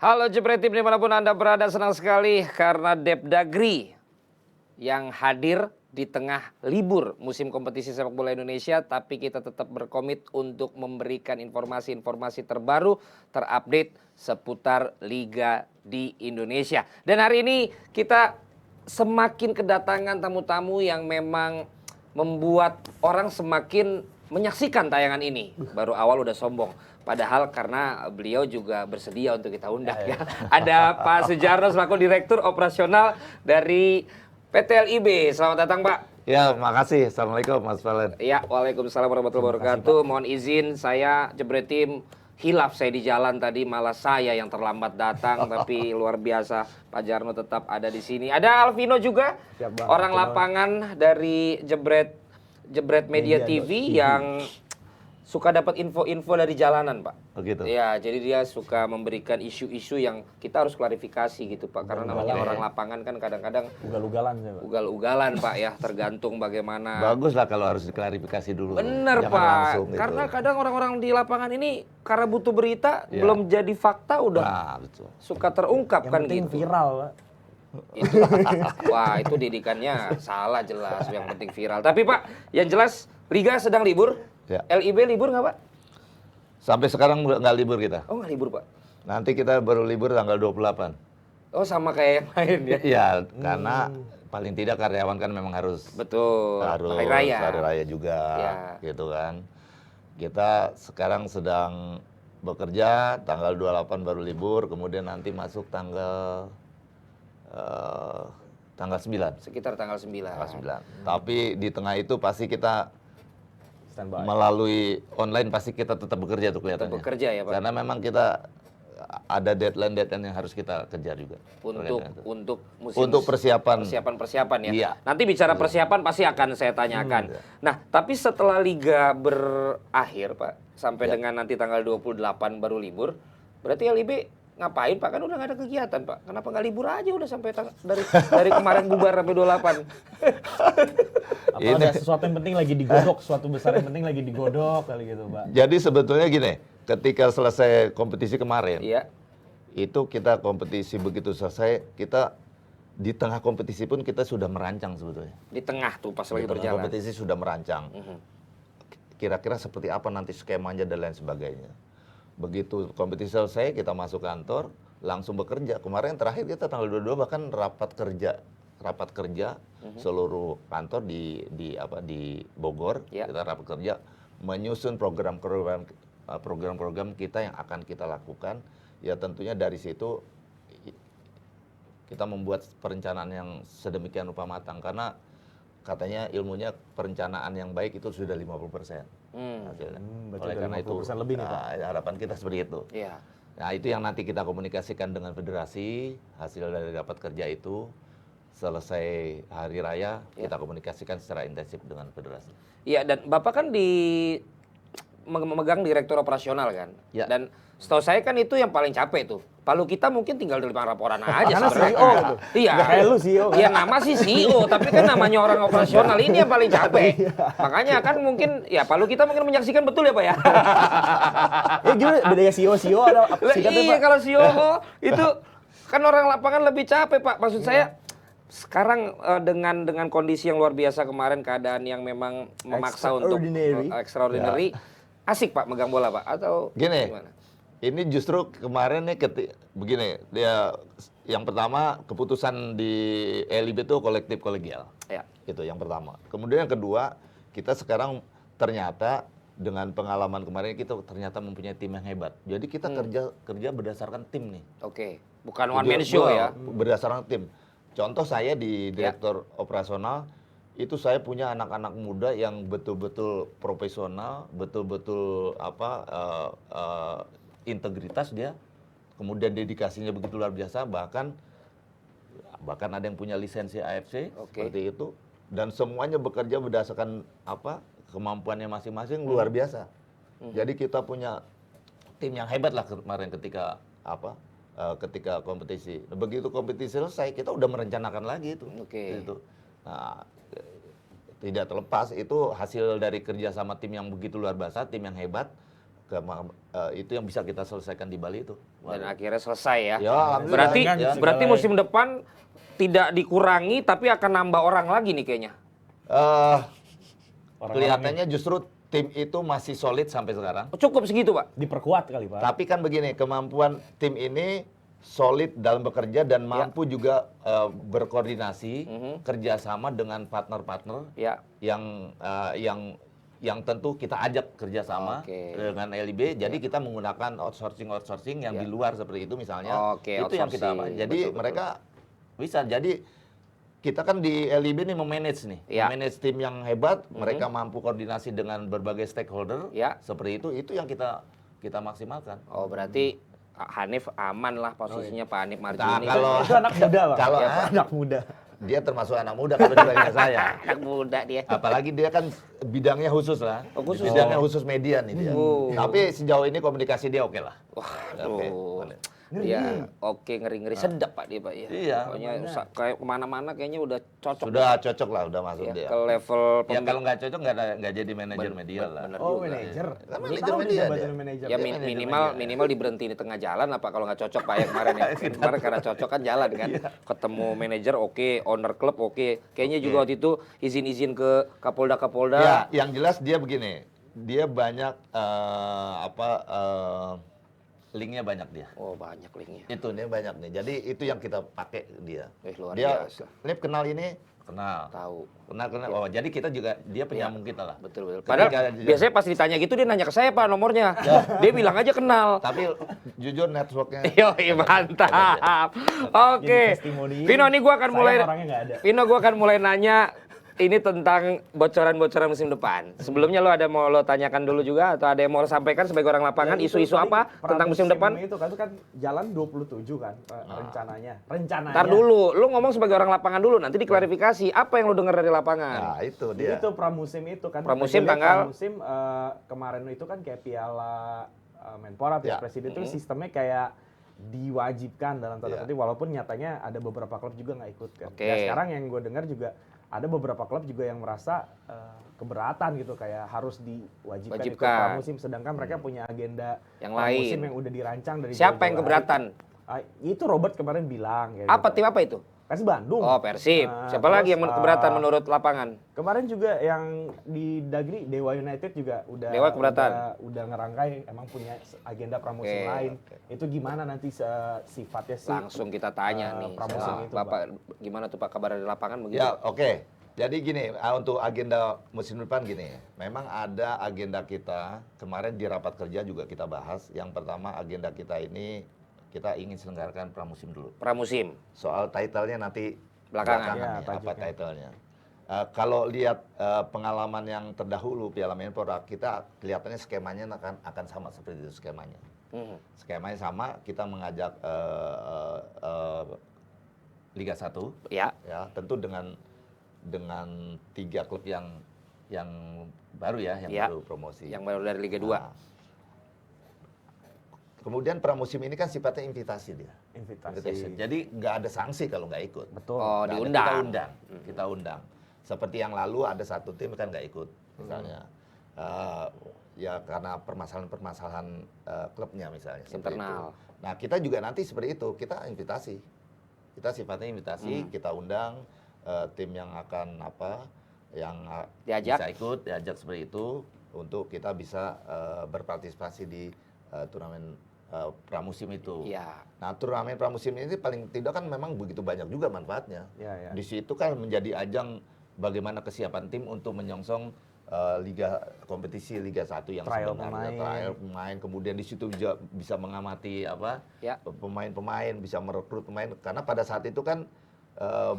Halo Jepret Tim dimanapun Anda berada, senang sekali karena Depdagri yang hadir di tengah libur musim kompetisi sepak bola Indonesia, tapi kita tetap berkomit untuk memberikan informasi-informasi terbaru, terupdate seputar Liga di Indonesia. Dan hari ini kita semakin kedatangan tamu-tamu yang memang membuat orang semakin menyaksikan tayangan ini. Baru awal udah sombong. Padahal karena beliau juga bersedia untuk kita undang ya. Ada Pak Sujarno selaku Direktur Operasional dari PT LIB. Selamat datang Pak. Ya, makasih. Assalamualaikum Mas Valen. Ya, waalaikumsalam warahmatullahi wabarakatuh. Mohon izin saya Jepret Tim hilaf saya di jalan tadi, malah saya yang terlambat datang. Tapi luar biasa Pak Jarno tetap ada di sini. Ada Alvino juga, Siap, Bang. orang lapangan dari Jepret Media TV yang suka dapat info-info dari jalanan, Pak. Oh gitu. Ya, jadi dia suka memberikan isu-isu yang kita harus klarifikasi gitu, Pak. Karena namanya orang lapangan kan kadang-kadang Ugal-ugalan saya, Pak. ugal-ugalan, Pak ya, tergantung bagaimana. Bagus lah kalau harus diklarifikasi dulu. Bener, Jangan Pak. langsung gitu. Karena kadang orang-orang di lapangan ini karena butuh berita, Ya. belum jadi fakta udah Nah, betul. suka terungkap Yang kan penting gitu. viral, Pak. Itu, wah itu didikannya salah jelas, yang penting viral. Tapi Pak, yang jelas Liga sedang libur. Ya. LIB libur nggak Pak? Sampai sekarang nggak libur kita. Oh nggak libur Pak? Nanti kita baru libur tanggal 28. Oh sama kayak yang lain ya? Iya, karena paling tidak karyawan kan memang harus Betul, harus hari raya. hari raya juga, Ya. gitu kan. Kita sekarang sedang bekerja, tanggal 28 baru libur, kemudian nanti masuk tanggal 9. Sekitar tanggal 9. Tanggal 9. Tapi di tengah itu pasti kita Standby. melalui online pasti kita tetap bekerja tuh Tetap kelihatannya. bekerja ya Pak? Karena memang kita ada deadline yang harus kita kejar juga. Untuk persiapan. Persiapan ya. Iya. Nanti bicara persiapan pasti akan saya tanyakan. Nah, tapi setelah liga berakhir, Pak, sampai Ya. dengan nanti tanggal 28 baru libur, berarti LIB ngapain, Pak? Kan udah nggak ada kegiatan, Pak. Kenapa nggak libur aja udah sampai dari kemarin bubar sampai 28? Apa ada sesuatu yang penting lagi digodok, sesuatu besar yang penting lagi digodok kali gitu, Pak. Jadi sebetulnya gini, ketika selesai kompetisi kemarin, Iya. itu kita kompetisi begitu selesai, kita di tengah kompetisi pun kita sudah merancang sebetulnya. Di tengah tuh pas Di lagi tengah berjalan. kompetisi sudah merancang. Kira-kira seperti apa nanti skemanya dan lain sebagainya. Begitu kompetisi selesai, kita masuk kantor, langsung bekerja. Kemarin terakhir kita tanggal 22 bahkan rapat kerja seluruh kantor di Bogor. Ya. Kita rapat kerja menyusun program-program kita yang akan kita lakukan. Ya tentunya dari situ kita membuat perencanaan yang sedemikian rupa matang karena katanya ilmunya perencanaan yang baik itu sudah 50%. Hasilnya. Berarti Oleh udah karena itu 50% lebih nih, Pak. harapan kita seperti itu. Iya. Nah itu yang nanti kita komunikasikan dengan federasi, hasil dari rapat kerja itu selesai hari raya kita komunikasikan secara intensif dengan federasi. Iya, dan Bapak kan memegang direktur operasional kan? Ya. Dan setahu saya kan itu yang paling capek tuh. Palu kita mungkin tinggal terima laporan aja Karena sebenarnya. CEO tuh. Iya. Nggak kayak lu CEO. Iya, nama sih CEO, tapi kan namanya orang operasional ini yang paling capek. Makanya kan mungkin ya Palu kita mungkin menyaksikan betul ya Pak ya. Gimana bedanya CEO ada Lah, singkatnya, iya Pak? kalau CEO itu kan orang lapangan lebih capek Pak. Maksud saya sekarang dengan kondisi yang luar biasa kemarin, keadaan yang memang memaksa untuk extraordinary, asik Pak megang bola Pak atau Gini, gimana? ini justru kemarin nih begini, dia yang pertama keputusan di LIB itu kolektif kolegial. Ya. Itu yang pertama. Kemudian yang kedua, kita sekarang ternyata dengan pengalaman kemarin kita ternyata mempunyai tim yang hebat. Jadi kita kerja berdasarkan tim nih. Oke, bukan one man show ya. Berdasarkan tim. Contoh saya di direktur operasional itu saya punya anak-anak muda yang betul-betul profesional, betul-betul integritas dia, kemudian dedikasinya begitu luar biasa, bahkan ada yang punya lisensi AFC seperti itu, dan semuanya bekerja berdasarkan kemampuannya masing-masing luar biasa. Jadi kita punya tim yang hebat lah kemarin ketika kompetisi. Begitu kompetisi selesai, kita udah merencanakan lagi itu. Gitu. Nah, tidak terlepas itu hasil dari kerja sama tim yang begitu luar biasa, tim yang hebat. itu yang bisa kita selesaikan di Bali itu. Dan akhirnya selesai ya. Ya, alhamdulillah. Berarti Ya. berarti musim depan tidak dikurangi tapi akan nambah orang lagi nih kayaknya. Kelihatannya justru tim itu masih solid sampai sekarang. Oh, cukup segitu, Pak. Diperkuat kali, Pak. Tapi kan begini, kemampuan tim ini solid dalam bekerja dan mampu juga berkoordinasi, kerjasama dengan partner-partner Ya. yang tentu kita ajak kerjasama Oke. dengan LIB. Jadi kita menggunakan outsourcing yang di luar seperti itu misalnya. Oke, Itu yang kita outsourcing. jadi Betul, mereka bisa. Jadi kita kan di LIB nih memanage nih, Ya. memanage tim yang hebat. Mereka mampu koordinasi dengan berbagai stakeholder. Ya. Seperti itu yang kita maksimalkan. Oh, berarti Hanif aman lah posisinya Pak Hanif Nah, Marjuni. kalau Itu anak muda, Pak. kalau Ya, Pak, anak muda. dia termasuk anak muda kalau dibandingkan saya. anak muda dia. Apalagi dia kan bidangnya khusus lah. Oh, khusus. Bidangnya khusus media nih dia. Oh. Tapi sejauh ini komunikasi dia oke lah. Waduh. Oke, boleh. Ya, oke ngeri-ngeri sedap Pak dia, Pak ya. Iya. Pokoknya kayak kemana-mana kayaknya udah cocok. Sudah cocok lah, udah masuk ya, dia. ke level Ya kalau nggak cocok nggak jadi manajer media lah. bener Oh, juga. manajer. Kan Baru manajer tahu nih media jabatan dia. manajer. Ya manajer minimal diberhenti di tengah jalan apa kalau nggak cocok Pak ya kemarin ya. Kemarin karena cocok kan jalan kan. Ketemu manajer oke, owner klub oke. Kayaknya juga waktu itu izin-izin ke Kapolda. Ya, yang jelas dia begini. Dia banyak linknya banyak dia. Oh, banyak linknya. Itu nih banyak nih. Jadi itu yang kita pakai dia. Luar Dia biasa. Lip kenal ini, kenal. Tahu. Kenal. Oh, jadi kita juga dia penyambung kita lah. Betul. Ketika Padahal dia- biasanya pas ditanya gitu dia nanya ke saya Pak nomornya. Dia bilang aja kenal. Tapi jujur networknya Yo, mantap. Oke. Jadi testimoni. Vino, ini gua akan Sayang mulai orangnya nggak ada. Vino, gua akan mulai nanya ini tentang bocoran-bocoran musim depan. Sebelumnya lo ada mau lo tanyakan dulu juga atau ada yang mau lo sampaikan sebagai orang lapangan Ya, itu isu-isu tadi apa tentang musim depan? Itu kan jalan 27 kan rencananya. Ntar dulu, lo ngomong sebagai orang lapangan dulu, nanti diklarifikasi apa yang lo dengar dari lapangan. Nah, itu dia. Itu pramusim itu kan. Pramusim Kita lihat tanggal- pramusim kemarin itu kan kayak Piala Menpora, Piala Ya. Presiden itu sistemnya kayak diwajibkan dalam tanda Ya. kutip walaupun nyatanya ada beberapa klub juga nggak ikut kan. Oke. Nah, sekarang yang gue dengar juga ada beberapa klub juga yang merasa keberatan gitu kayak harus diwajibkan ikut Wajibkan. pramusim sedangkan mereka punya agenda Yang pramusim lain. yang udah dirancang dari Siapa jauh-jauh yang hari. keberatan? Itu Robert kemarin bilang kayak Apa gitu. tim apa itu? Persib Bandung. Oh, Persib. Nah, Siapa terus, lagi yang keberatan menurut lapangan? Kemarin juga yang di Dagri Dewa United juga udah Dewa keberatan. udah ngerangkai emang punya agenda pramusim Oke, lain. Itu gimana nanti sifatnya sih? Langsung kita tanya nih. pramusim sama itu, Bapak, gimana tuh Pak kabar dari lapangan begitu? Ya, oke. Jadi gini, untuk agenda musim depan gini, memang ada agenda kita, kemarin di rapat kerja juga kita bahas, yang pertama agenda kita ini, kita ingin selenggarakan pramusim dulu. Pramusim. Soal title-nya nanti Belakangan. Ya, ya, apa tajuknya. title-nya. Kalau lihat pengalaman yang terdahulu Piala Menpora, kita kelihatannya skemanya akan sama seperti itu skemanya. Skemanya sama, kita mengajak Liga 1, Ya. ya tentu dengan 3 klub yang baru ya, yang Ya. baru promosi. Yang baru dari Liga 2. Nah, kemudian pramusim ini kan sifatnya invitasi dia. Invitasi. Jadi nggak ada sanksi kalau nggak ikut. Betul. Oh, Nggak ada, diundang. kita undang. Seperti yang lalu ada satu tim kan nggak ikut, misalnya. Ya karena permasalahan-permasalahan klubnya misalnya. seperti Internal. itu. Nah kita juga nanti seperti itu, kita invitasi. Kita sifatnya invitasi, kita undang tim yang akan Diajak. bisa ikut, diajak seperti itu untuk kita bisa berpartisipasi di turnamen pramusim itu. Iya. Nah, turnamen pramusim ini paling tidak kan memang begitu banyak juga manfaatnya. Ya. Di situ kan menjadi ajang bagaimana kesiapan tim untuk menyongsong kompetisi Liga 1 yang Trial sebenarnya. pemain. Trial pemain, kemudian di situ bisa mengamati Ya. pemain-pemain, bisa merekrut pemain karena pada saat itu kan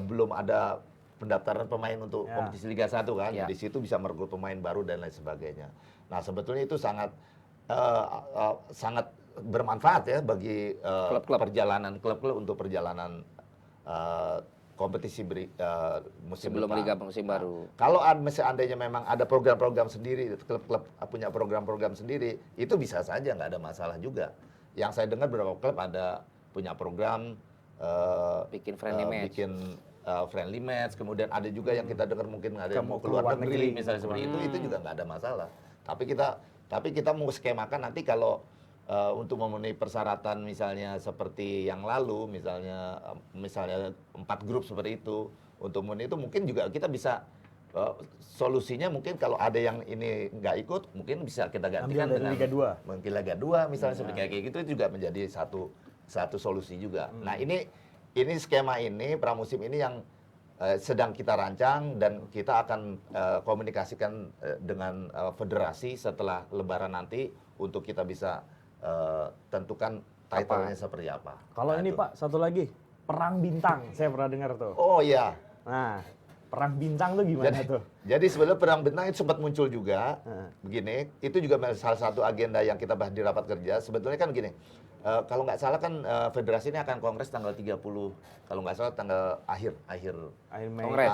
belum ada pendaftaran pemain untuk Ya. kompetisi Liga 1 kan. Ya. Di situ bisa merekrut pemain baru dan lain sebagainya. Nah, sebetulnya itu sangat bermanfaat ya bagi Klub-klub. perjalanan klub-klub untuk perjalanan kompetisi musim Sebelum depan. Liga musim baru. Kalau seandainya memang ada program-program sendiri, klub-klub punya program-program sendiri, itu bisa saja nggak ada masalah juga. Yang saya dengar beberapa klub punya program Bikin friendly match. bikin friendly match, kemudian ada juga yang kita dengar mungkin ada yang mau Ke keluar luar negeri negeri. misalnya seperti itu juga nggak ada masalah. Tapi kita Tapi kita mau skemakan nanti kalau untuk memenuhi persyaratan misalnya seperti yang lalu, misalnya 4 grup seperti itu, untuk memenuhi itu mungkin juga kita bisa solusinya mungkin kalau ada yang ini nggak ikut, mungkin bisa kita gantikan Ambil dari dengan Liga 2. mungkin Liga 2 misalnya seperti kayak gitu juga menjadi satu solusi juga. Nah ini skema ini pramusim ini yang sedang kita rancang dan kita akan komunikasikan dengan federasi setelah Lebaran nanti untuk kita bisa tentukan title-nya seperti apa. Kalau Nah, ini itu. Pak, satu lagi, perang bintang, saya pernah dengar tuh. Oh iya. Nah, perang bintang tuh gimana tuh? Jadi sebenarnya perang bintang itu sempat muncul juga. Begini, itu juga salah satu agenda yang kita bahas di rapat kerja. Sebetulnya kan begini, kalau nggak salah kan federasi ini akan kongres tanggal 30, kalau nggak salah tanggal akhir Mei. Kongres.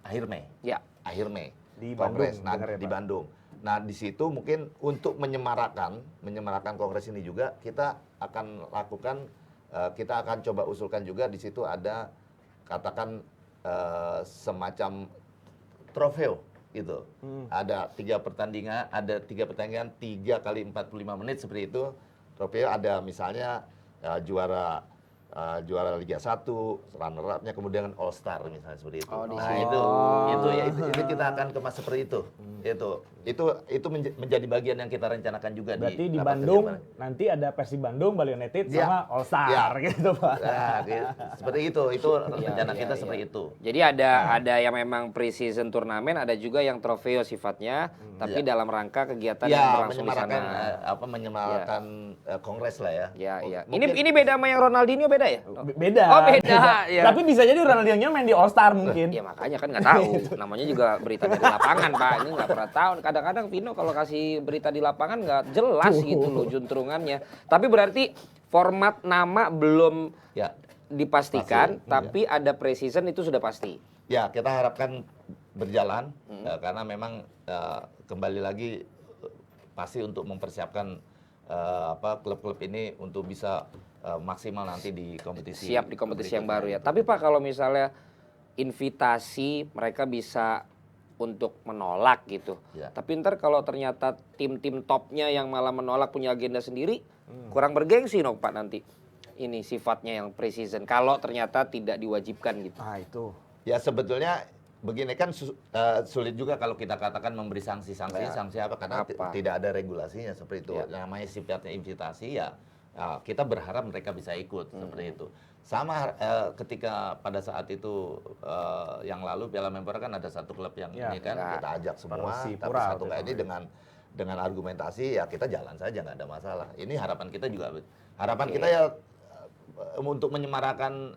akhir Mei. Ya. Akhir Mei. Di Kongres Bandung, dengar ya, di Pak? Bandung. Nah, di situ mungkin untuk menyemarakan kongres ini juga kita akan lakukan kita akan coba usulkan juga di situ ada katakan semacam trofeo gitu. Ada 3 pertandingan 3 kali 45 menit seperti itu. Trofeo ada misalnya juara Liga 1, runner up-nya kemudian All Star misalnya seperti itu. Oh, di Nah, situ. itu kita akan kemas seperti itu. Itu menjadi bagian yang kita rencanakan juga. Berarti di rapat Bandung kerja kemarin. nanti ada Persib Bandung, Bali United Ya. sama All Star Ya. gitu Pak. Nah, seperti itu rencana Iya, kita iya. seperti itu. Jadi ada yang memang pre-season turnamen, ada juga yang trofeo sifatnya, tapi dalam rangka kegiatan yang Ya, berlangsung di sana. menyemarakan kongres lah ya. Ya, ya. Mungkin- Ini beda sama yang Ronaldinho beda ya? Beda. Oh, beda, ya. Tapi bisa jadi Ronaldinho main di All Star mungkin. Ya makanya kan nggak tahu. Namanya juga berita dari lapangan, Pak. Ini nggak pernah tahu. Kadang-kadang Vino kalau kasih berita di lapangan nggak jelas gitu loh juntrungannya. Tapi berarti format nama belum Ya. dipastikan, Pasti, tapi ada pre-season itu sudah pasti. Ya, kita harapkan berjalan karena memang kembali lagi pasti untuk mempersiapkan klub-klub ini untuk bisa maksimal nanti di kompetisi. Siap di kompetisi yang baru ya. berikutnya. Tapi Pak kalau misalnya invitasi mereka bisa untuk menolak gitu. Ya. Tapi ntar kalau ternyata tim-tim topnya yang malah menolak punya agenda sendiri, kurang bergengsi dong Pak nanti. Ini sifatnya yang pre-season. Kalau ternyata tidak diwajibkan gitu. Ah itu. Ya sebetulnya begini kan sulit juga kalau kita katakan memberi sanksi apa karena Apa? tidak ada regulasinya seperti itu. Ya. Namanya sifatnya invitasi ya kita berharap mereka bisa ikut seperti itu. Sama ketika pada saat itu yang lalu Piala Menpora kan ada satu klub yang Ya, ini kan ya. kita ajak semua, tapi Persipura satu waktu kali itu. dengan argumentasi ya kita jalan saja nggak ada masalah. Ini harapan kita juga kita ya untuk menyemarakan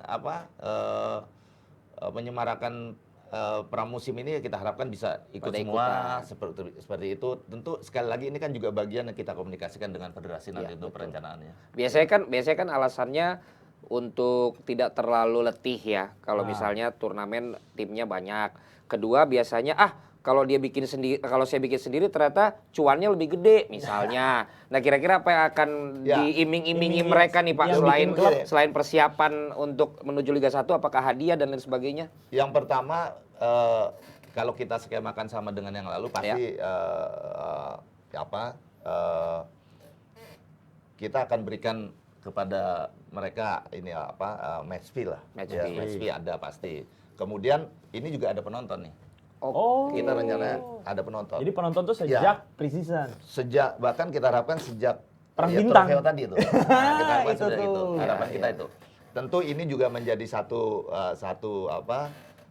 pramusim ini kita harapkan bisa ikut Pada semua ikutan. seperti itu. Tentu sekali lagi ini kan juga bagian yang kita komunikasikan dengan federasi nanti Ya, untuk perencanaannya. Biasanya kan alasannya untuk tidak terlalu letih ya. Kalau misalnya turnamen timnya banyak. Kedua biasanya kalau saya bikin sendiri ternyata cuannya lebih gede misalnya. Nah, kira-kira apa yang akan Ya. diiming-imingi mereka nih Pak yang selain bikin klub. selain persiapan untuk menuju Liga 1 apakah hadiah dan lain sebagainya? Yang pertama kalau kita skemakan sama dengan yang lalu pasti kita akan berikan kepada mereka ini match fee lah. Match Ya, fee. match fee ada pasti. Kemudian ini juga ada penonton nih. Oh. Kita rencana ada penonton. Jadi penonton tuh sejak pre-season. Bahkan kita harapkan sejak Perang ya, bintang. trofeo tadi itu. Nah, kita harapkan Itu sejak tuh. itu. Harapan Ya, kita ya. itu. Tentu ini juga menjadi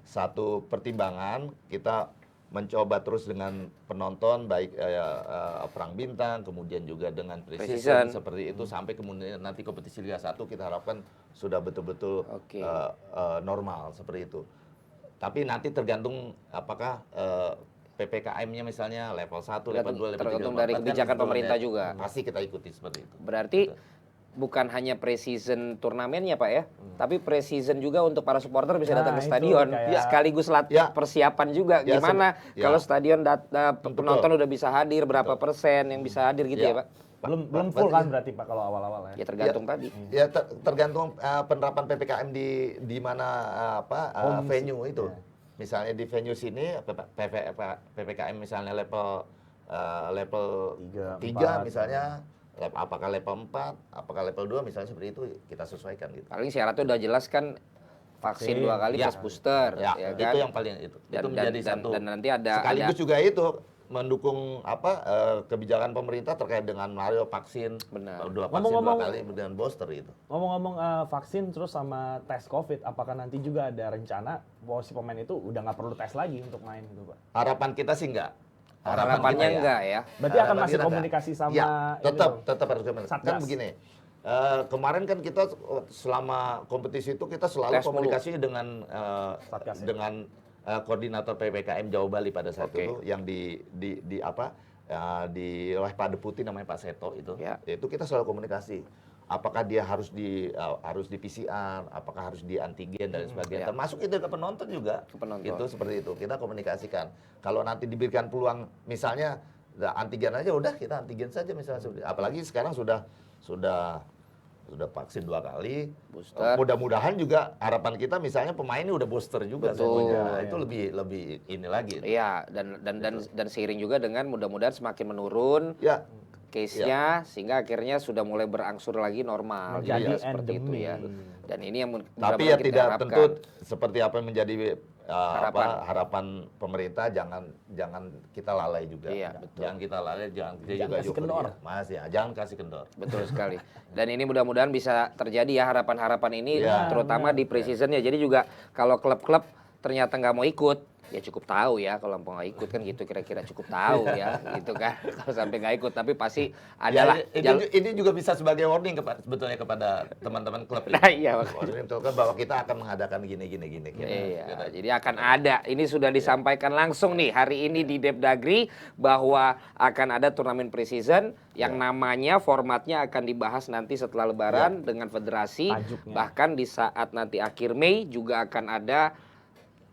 satu pertimbangan kita mencoba terus dengan penonton baik perang bintang kemudian juga dengan Pre-season. pre-season seperti itu sampai kemudian nanti kompetisi Liga 1 kita harapkan sudah betul-betul Oke. normal seperti itu. Tapi nanti tergantung apakah PPKM-nya misalnya level 1, level 2, level 3, Tergantung level dari 4 kan kebijakan sebetulnya pemerintah juga. Pasti kita ikuti seperti itu. Berarti bukan hanya pre-season turnamennya Pak ya, tapi pre-season juga untuk para supporter bisa Nah, datang ke itu stadion. kayak- Sekaligus Ya. persiapan juga Ya, gimana ya. kalau stadion penonton udah bisa hadir, berapa Betul. persen yang bisa hadir gitu ya Ya. Pak? Belum full kan berarti Pak kalau awal-awal Ya ya. tergantung tadi. Ya tergantung penerapan PPKM di mana venue itu. Ya. Misalnya di venue sini PPKM misalnya level level Tiga, 3 4. misalnya, apakah level 4, apakah level 2 misalnya seperti itu kita sesuaikan gitu. Paling syaratnya udah jelas kan vaksin 2 kali Ya. plus booster, Ya, ya kan? itu yang paling itu. Itu menjadi satu. Dan nanti ada Sekaligus juga itu mendukung kebijakan pemerintah terkait dengan Mario vaksin, Benar. 2 vaksin 2 Ngomong-ngomong- kali dengan booster itu. Ngomong-ngomong vaksin terus sama tes COVID, apakah nanti juga ada rencana bahwa si pemain itu udah nggak perlu tes lagi untuk main gitu, Pak? Harapan kita sih enggak. harapannya kita enggak ya. Berarti akan Harapan masih kita komunikasi enggak. sama Ya, ini tetap harus komunikasi. Kan Satgas. begini. Kemarin kan kita selama kompetisi itu kita selalu Tes mulu. komunikasi dengan Satgas ya? dengan koordinator PPKM Jawa Bali pada saat Oke. itu yang di oleh Pak Deputi namanya Pak Seto itu. Ya. Itu kita selalu komunikasi. Apakah dia harus di PCR, apakah harus di antigen dan sebagainya. Ya. Termasuk itu ke penonton juga. Ke penonton. Itu seperti itu. Kita komunikasikan. Kalau nanti diberikan peluang misalnya antigen aja udah kita antigen saja misalnya seperti. Apalagi sekarang sudah vaksin 2 kali. Booster. Mudah-mudahan juga harapan kita misalnya pemain ini udah booster juga Betul. semuanya. Nah, itu lebih ini lagi. Iya, dan seiring juga dengan mudah-mudahan semakin menurun Ya, case-nya sehingga akhirnya sudah mulai berangsur lagi normal. Menjadi Jadi seperti itu endemi. ya. Dan ini yang tapi mudah-mudahan ya kita tidak harapkan. tentu seperti apa yang menjadi harapan pemerintah, jangan kita lalai juga. Iya, betul. Jangan kita lalai, jangan kita Jangan juga kasih euforia. kendor. Mas ya, jangan kasih kendor. Betul sekali. Dan ini mudah-mudahan bisa terjadi ya harapan-harapan ini Ya, terutama di pre-seasonnya. Jadi juga kalau klub-klub ternyata nggak mau ikut, ya cukup tahu ya kalau mau nggak ikut kan gitu kira-kira cukup tahu ya gitu kan. Kalau sampai nggak ikut tapi pasti adalah Ini juga bisa sebagai warning sebetulnya kepada teman-teman klub. Nah, iya, makanya. Warning kan bahwa kita akan mengadakan gini. Iya, jadi akan ada. Ini sudah disampaikan langsung nih hari ini di Depdagri bahwa akan ada turnamen pre-season yang namanya formatnya akan dibahas nanti setelah Lebaran dengan federasi. Tajuknya. Bahkan di saat nanti akhir Mei juga akan ada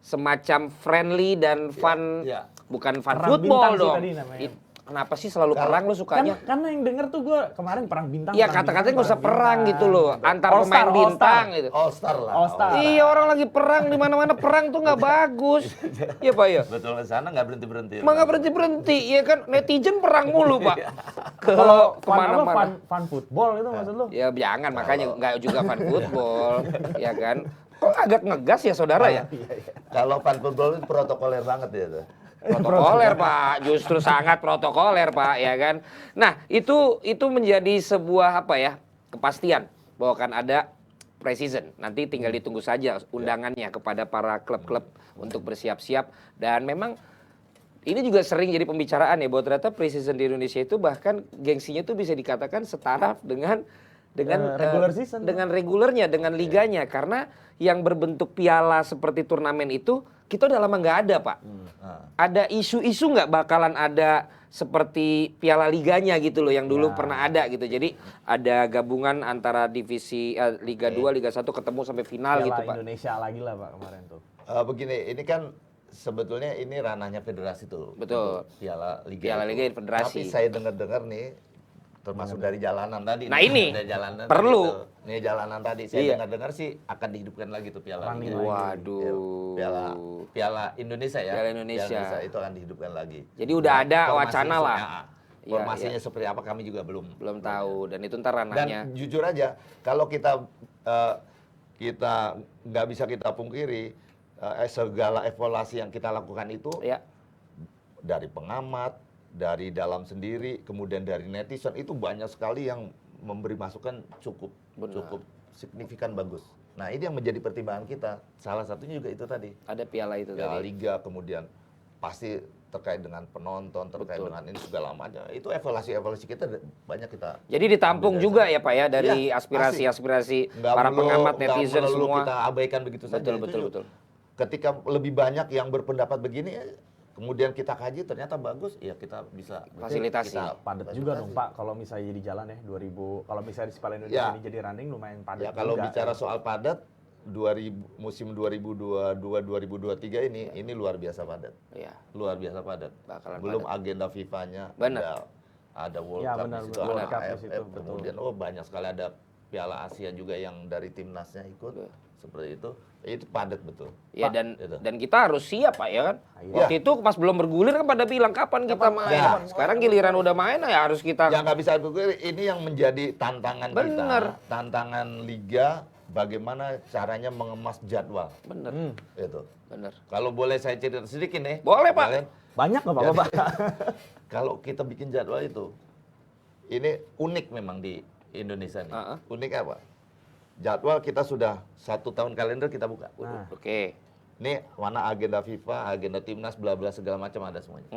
semacam friendly dan fun, ya. bukan fun Perang football bintang sih dong. tadi namanya. Kenapa sih selalu perang lu sukanya? Karena yang denger tuh gue kemarin perang bintang. Iya perang kata-katanya bintang, nggak usah perang bintang, gitu loh, antar pemain bintang gitu. All Star lah. All Star. Iya orang lagi perang di mana-mana perang tuh nggak bagus. Iya Pak ya. Betul, ke sana nggak berhenti-berhenti. Emang nggak berhenti-berhenti, ya kan netizen perang mulu Pak. Kalau fun apa kemana-mana. fun football itu maksud lu? Ya jangan makanya nggak juga fun football, ya kan. Kok agak ngegas ya saudara ya? Kalau fan football itu protokoler banget ya tuh. Protokoler Pak, justru sangat protokoler Pak, ya kan. Nah itu menjadi sebuah apa ya kepastian bahwa akan ada pre-season. Nanti tinggal ditunggu saja undangannya kepada para klub-klub untuk bersiap-siap. Dan memang ini juga sering jadi pembicaraan ya bahwa ternyata pre-season di Indonesia itu bahkan gengsinya itu bisa dikatakan setara dengan regular season. dengan regulernya, dengan liganya. Karena yang berbentuk piala seperti turnamen itu kita udah lama nggak ada Pak. Ada isu-isu nggak bakalan ada seperti piala liganya gitu loh yang dulu pernah ada gitu. Jadi ada gabungan antara divisi Liga 2, Liga 1 ketemu sampai final Piala gitu Pak. Indonesia lagi lah Pak kemarin tuh. Begini, ini kan sebetulnya ini ranahnya federasi tuh. Betul. Untuk Piala Liga. Piala itu. Liga federasi. Tapi saya dengar-dengar nih termasuk dari jalanan tadi. Nah, nih, ini dari jalanan perlu. tadi tuh. Nih jalanan tadi saya Iya. dengar-dengar sih akan dihidupkan lagi tuh Piala Running Liga. lagi. Waduh. Ya, Piala Indonesia ya. Piala Indonesia. itu akan dihidupkan lagi. Jadi udah ada Formasi wacana lah. Iya, Formasinya seperti apa kami juga belum tahu dan itu ntar Dan ranahnya. jujur aja, kalau kita nggak bisa kita pungkiri segala evaluasi yang kita lakukan itu Ya. dari pengamat, dari dalam sendiri, kemudian dari netizen itu banyak sekali yang memberi masukan cukup signifikan bagus. Nah ini yang menjadi pertimbangan kita. Salah satunya juga itu tadi. Ada piala itu Piala tadi. Liga, kemudian pasti terkait dengan penonton, terkait Betul. dengan ini segala macam. Itu evaluasi kita banyak kita. Jadi ditampung ambil juga dasar. ya Pak ya dari Iya, aspirasi-aspirasi Nggak para melulu- pengamat nggak netizen melulu semua. kita abaikan begitu saja. Betul, Itu betul, juga. betul. Ketika lebih banyak yang berpendapat begini, kemudian kita kaji ternyata bagus, ya kita bisa Fasilitasi. kita Padat juga dong Pak kalau misalnya jadi jalan ya 2000 kalau misalnya di Piala Indonesia Ya. ini jadi running lumayan padat. Ya kalau juga. bicara soal padat, musim 2022-2023 ini luar biasa padat. Iya. Luar biasa padat. Bakalan Belum agenda FIFA-nya. Benar. Ada World Ya, Cup benar, di situ, World ada Cup di AFF, situ, betul. kemudian banyak sekali ada Piala Asia juga yang dari timnasnya ikut seperti itu padat betul. Ya Pak, itu. dan kita harus siap Pak ya kan. Iya. Waktu itu pas belum bergulir kan pada bilang kapan kita main. Ya. Sekarang giliran udah main ya harus kita. Yang nggak bisa bergulir, ini yang menjadi tantangan Bener. kita, tantangan liga, bagaimana caranya mengemas jadwal. Bener, Itu. bener. Kalau boleh saya cerita sedikit nih. Boleh, Pak. Kalian, Banyak nggak apa-apa, Pak? kalau kita bikin jadwal itu, ini unik memang di Indonesia nih. Unik apa? Jadwal kita sudah 1 tahun kalender kita buka. Nah. Oke. Ini mana agenda FIFA, agenda timnas, bla bla segala macam ada semuanya.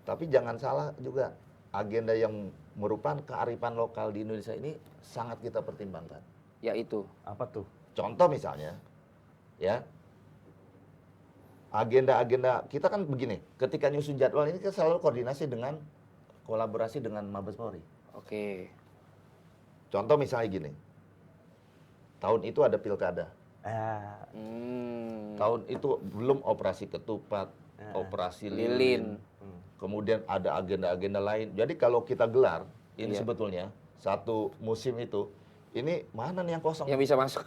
Tapi jangan salah juga, agenda yang merupakan kearifan lokal di Indonesia ini sangat kita pertimbangkan. Ya itu. Apa tuh? Contoh misalnya, ya, agenda-agenda kita kan begini, ketika nyusun jadwal ini kan selalu koordinasi dengan kolaborasi dengan Mabes Polri. Oke. Contoh misalnya gini, tahun itu ada pilkada, tahun itu belum operasi ketupat, operasi lilin, kemudian ada agenda-agenda lain. Jadi kalau kita gelar, ini sebetulnya satu musim itu, ini mana nih yang kosong? Yang bisa masuk.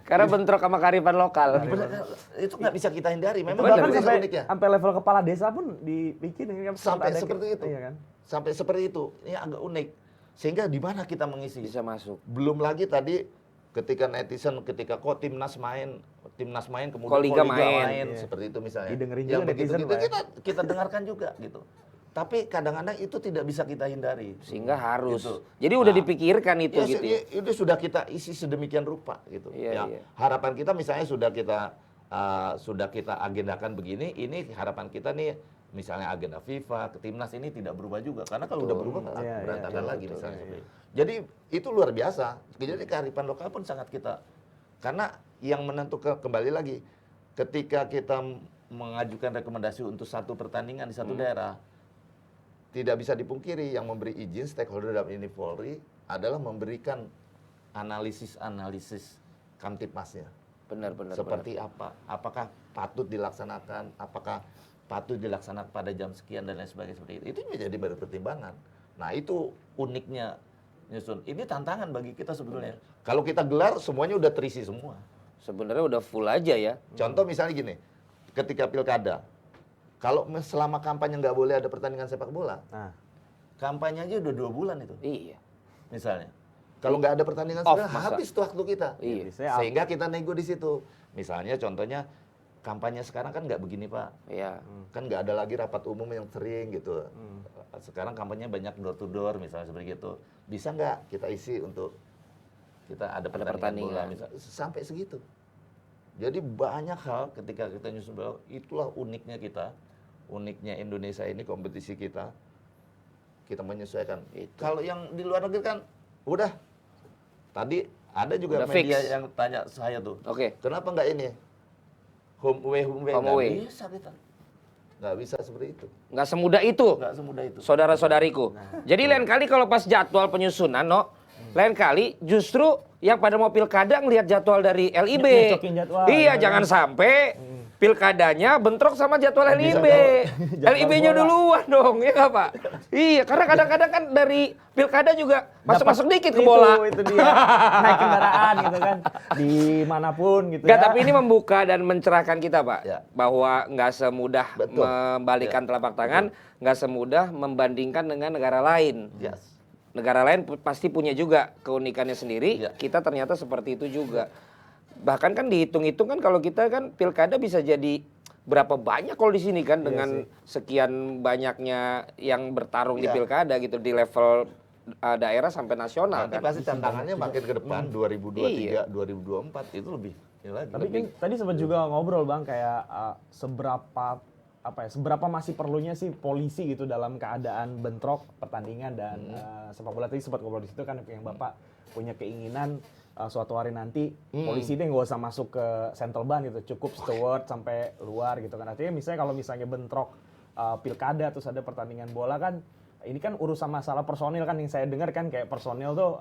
Karena bentrok sama kearifan lokal. Itu nggak bisa kita hindari. Memang Bahkan itu sampai, uniknya. sampai level kepala desa pun dibikin kan Sampai ada seperti itu. Iya kan? Sampai seperti itu. Ini agak unik. Sehingga di mana kita mengisi? Bisa masuk. Belum lagi tadi ketika netizen, ketika kok timnas main kemudian Kok liga kok main. Iya. seperti itu misalnya. Didengerin Yang juga netizen, begitu-gitu Pak, ya. kita dengarkan juga gitu. Tapi kadang-kadang itu tidak bisa kita hindari. Sehingga harus. Gitu. Jadi udah Nah, dipikirkan itu Ya, gitu ya. itu sudah kita isi sedemikian rupa gitu. Iya, Ya, iya. harapan kita misalnya sudah kita agendakan begini, ini harapan kita nih misalnya agenda FIFA, ke timnas ini tidak berubah juga karena kalau udah berubah kan Iya, berantakan iya, lagi betul, misalnya. iya, seperti itu. Jadi itu luar biasa. Jadi kearifan lokal pun sangat kita karena yang menentukan kembali lagi ketika kita mengajukan rekomendasi untuk satu pertandingan di satu daerah, tidak bisa dipungkiri yang memberi izin stakeholder dalam ini Polri adalah memberikan analisis Kamtipmasnya. Benar. Seperti apa? Apakah patut dilaksanakan? Apakah patut dilaksanakan pada jam sekian dan lain sebagainya seperti itu? Itu menjadi baru pertimbangan. Nah itu uniknya nyusun. Ini tantangan bagi kita sebetulnya. Kalau kita gelar semuanya udah terisi semua. Sebenarnya udah full aja ya. Contoh misalnya gini, ketika pilkada, kalau selama kampanye nggak boleh ada pertandingan sepak bola, Nah, kampanye aja udah 2 bulan itu, Iya. misalnya. Kalau nggak ada pertandingan Off, sepak bola, masa? habis tuh waktu kita. Iya. biasanya Sehingga kita nego di situ. Misalnya contohnya, kampanye sekarang kan nggak begini Pak. Iya. Kan nggak ada lagi rapat umum yang sering gitu. Sekarang kampanye banyak door to door misalnya seperti itu. Bisa nggak kita isi untuk kita ada pertandingan bola misalnya. Sampai segitu. Jadi banyak hal ketika kita nyusun bola, itulah uniknya kita. Uniknya Indonesia ini kompetisi kita. Kita menyesuaikan. Kalau yang di luar negeri kan udah. Tadi ada juga Udah media fix. yang tanya saya tuh. Oke. Kenapa nggak ini? Home away. Home Nggak away. bisa kita. Nggak bisa seperti itu. Nggak semudah itu. Nggak semudah itu. Saudara-saudariku. Jadi lain kali kalau pas jadwal penyusunan, lain kali justru yang pada mau pilkada ngelihat jadwal dari LIB. Nyocokin jadwal. Iya, jangan sampai pilkadanya bentrok sama jadwal LIB. jadwal LIB-nya bola. duluan dong, ya nggak Pak? Iya, karena kadang-kadang kan dari pilkada juga masuk-masuk dikit ke bola. Itu dia. Naik kendaraan gitu kan. Dimanapun gitu Nggak, ya. tapi ini membuka dan mencerahkan kita, Pak, Ya. bahwa nggak semudah Betul. membalikan telapak tangan, nggak semudah membandingkan dengan negara lain. Yes. Negara lain pasti punya juga keunikannya sendiri. Ya. Kita ternyata seperti itu juga. Bahkan kan dihitung-hitung kan kalau kita kan pilkada bisa jadi berapa banyak kalau di sini kan dengan sekian banyaknya yang bertarung di Ya. pilkada gitu di level daerah sampai nasional Nanti kan. pasti tantangannya makin ke depan 2023, 2024 itu lebih ini lagi. Tapi kan tadi sempat juga ngobrol Bang kayak seberapa masih perlunya sih polisi gitu dalam keadaan bentrok pertandingan dan sepak bola. Tadi sempat ngobrol di situ kan yang Bapak punya keinginan suatu hari nanti polisi deh nggak usah masuk ke central ban gitu, cukup steward sampai luar gitu kan. Artinya misalnya kalau misalnya bentrok pilkada terus ada pertandingan bola kan, ini kan urusan masalah personil kan yang saya dengar kan kayak personil tuh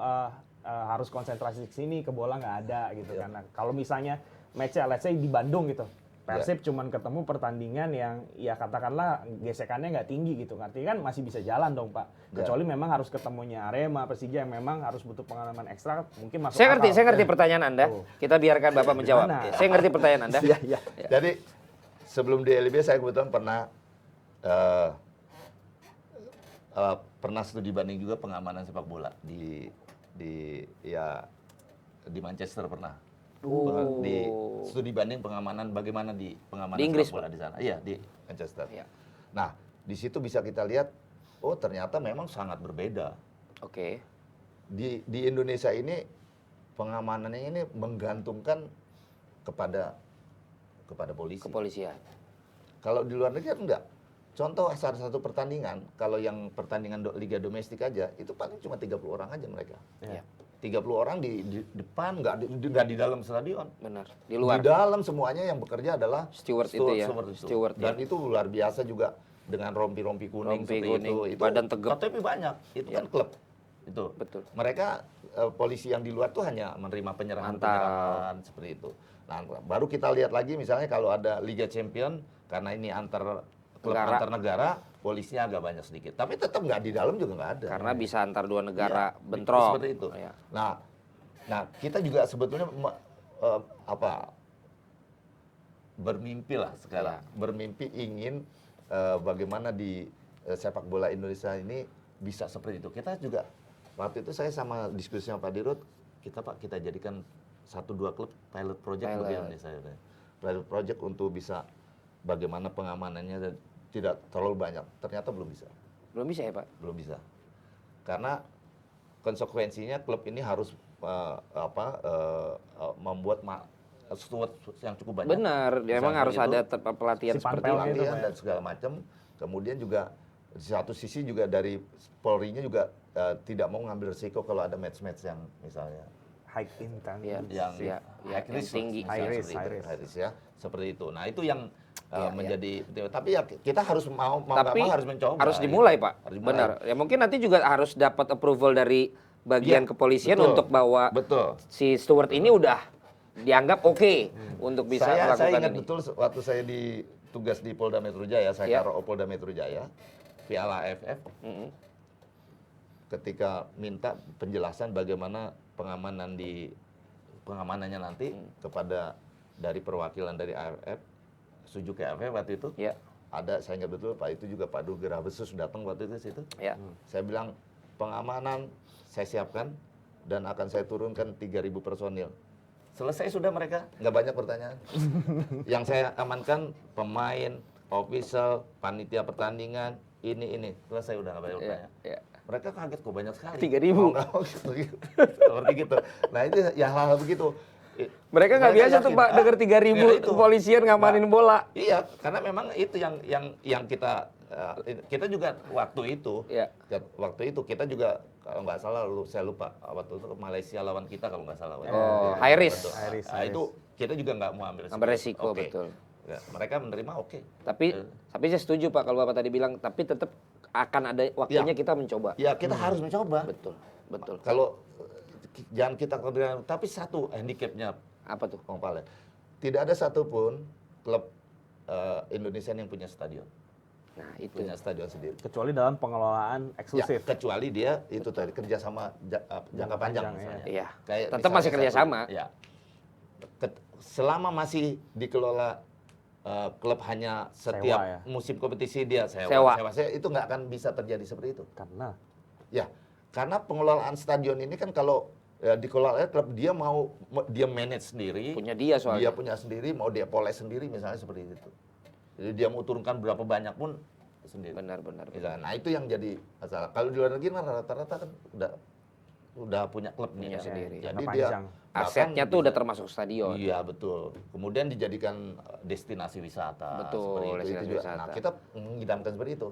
harus konsentrasi ke sini, ke bola nggak ada gitu kan. Nah, kalau misalnya match-nya let's say di Bandung gitu, Persib cuman ketemu pertandingan yang ya katakanlah gesekannya nggak tinggi gitu. Artinya kan masih bisa jalan dong Pak. Kecuali memang harus ketemunya Arema, Persija yang memang harus butuh pengalaman ekstra, mungkin masuk Saya akal. ngerti pertanyaan Anda. Tuh. Kita biarkan Bapak menjawab. Gimana? Saya ngerti pertanyaan Anda. Iya, iya. Jadi sebelum di LIB saya kebetulan pernah studi banding juga pengamanan sepak bola di Manchester pernah. Di studi banding pengamanan bagaimana di pengamanan Di Inggris, sepak bola di sana. Iya, di Manchester. Iya. Nah, di situ bisa kita lihat oh ternyata memang sangat berbeda. Oke. Di Indonesia ini pengamanannya ini menggantungkan kepada polisi. Kepolisian. Kalau di luar negeri kan enggak. Contoh salah satu pertandingan, kalau yang pertandingan liga domestik aja, itu paling cuma 30 orang aja mereka. Iya. 30 orang di depan, nggak di dalam stadion. Benar. Di luar. Di dalam semuanya yang bekerja adalah Steward itu ya. Steward. Dan itu luar biasa juga dengan rompi-rompi kuning Rompi seperti kuning, itu. badan tegap. Tapi banyak. Itu kan klub. Itu. Betul. Mereka polisi yang di luar tuh hanya menerima penyerahan seperti itu. Nah, baru kita lihat lagi misalnya kalau ada Liga Champion karena ini antar klub antar negara, polisinya agak banyak sedikit. Tapi tetap nggak di dalam juga nggak ada. Karena bisa antar dua negara Iya, bentrok. seperti itu. Iya. Nah kita juga sebetulnya bermimpi lah sekarang, bermimpi ingin bagaimana di sepak bola Indonesia ini bisa seperti itu. Kita juga waktu itu saya sama diskusi sama Pak Dirut, kita jadikan 1-2 klub pilot project bagi Indonesia. Pilot project untuk bisa bagaimana pengamanannya dan tidak terlalu banyak. Ternyata belum bisa. Belum bisa ya Pak? Belum bisa. Karena konsekuensinya klub ini harus membuat steward yang cukup banyak. Benar, emang harus ada pelatihan Si seperti Panpel itu. gitu, Pelatihan dan segala macam. Kemudian juga di satu sisi juga dari Polri-nya juga tidak mau ngambil risiko kalau ada match-match yang misalnya High intense. Iya. yang Ya, high yang risk, tinggi. misalnya High risk, seperti itu. high risk. High risk ya, seperti itu. Nah itu yang Iya, menjadi penting. Tapi ya kita harus mau nggak Tapi mau harus mencoba. harus dimulai Pak. Harus dimulai. Benar. Ya mungkin nanti juga harus dapat approval dari bagian Iya, kepolisian betul. untuk bahwa Betul. si steward ini udah dianggap oke untuk bisa Saya melakukan ingat ini. betul waktu saya tugas di Polda Metro Jaya, saya Iya. karo Polda Metro Jaya, Piala AFF, Mm-mm. ketika minta penjelasan bagaimana pengamanannya nanti kepada dari perwakilan dari AFF, setuju ke AFF waktu itu. Ya. Ada, saya ingat betul, Pak itu juga Pak Dugira Besus datang waktu itu situ. Ya. Saya bilang pengamanan saya siapkan dan akan saya turunkan 3.000 personil. Selesai sudah mereka, nggak banyak pertanyaan. Yang saya amankan pemain, official, panitia pertandingan, ini. Selesai udah nggak banyak Ya. pertanyaan. Ya. Mereka kaget kok banyak sekali. 3.000. Oh, nggak, seperti gitu. Nah itu ya hal-hal begitu. Mereka nggak biasa tuh yakin, Pak denger 3.000 ya itu. kepolisian ngamanin bola. Iya, karena memang itu yang kita juga waktu itu, Ya. waktu itu kita juga kalau nggak salah, saya lupa waktu itu Malaysia lawan kita kalau nggak salah. Oh, high risk. Betul. High risk, Nah, high itu kita juga nggak mau ambil Ambil resiko, Oke. betul. Ya, mereka menerima oke. Tapi saya setuju Pak kalau Bapak tadi bilang tapi tetap akan ada waktunya kita mencoba. Ya kita harus mencoba. Betul. Kalau jangan kita kemudian, tapi satu handicapnya Apa tuh? Bang Pale, tidak ada satupun klub Indonesia yang punya stadion. Nah, itu. Punya stadion sendiri. Kecuali dalam pengelolaan eksklusif. Ya, kecuali dia itu tadi kerjasama jangka panjang panjang, misalnya. Iya. Kayak Tetap misalnya masih kerjasama. Ya. Selama masih dikelola klub hanya setiap Sewa, ya? musim kompetisi dia Sewa. itu nggak akan bisa terjadi seperti itu. Karena Ya, karena pengelolaan stadion ini kan kalau dikelola klub dia manage sendiri. Punya dia soalnya. Dia punya sendiri, mau dia poles sendiri misalnya seperti itu. Jadi dia mau turunkan berapa banyak pun sendiri. Benar. Misalnya, nah itu yang jadi masalah. Kalau di luar negeri kan rata-rata kan udah punya klubnya Punya sendiri. Jadi Jangka dia panjang. Asetnya tuh udah termasuk stadion. Iya betul. Kemudian dijadikan destinasi wisata. Betul, seperti itu. destinasi Itu juga. wisata. Nah kita mengidamkan seperti itu.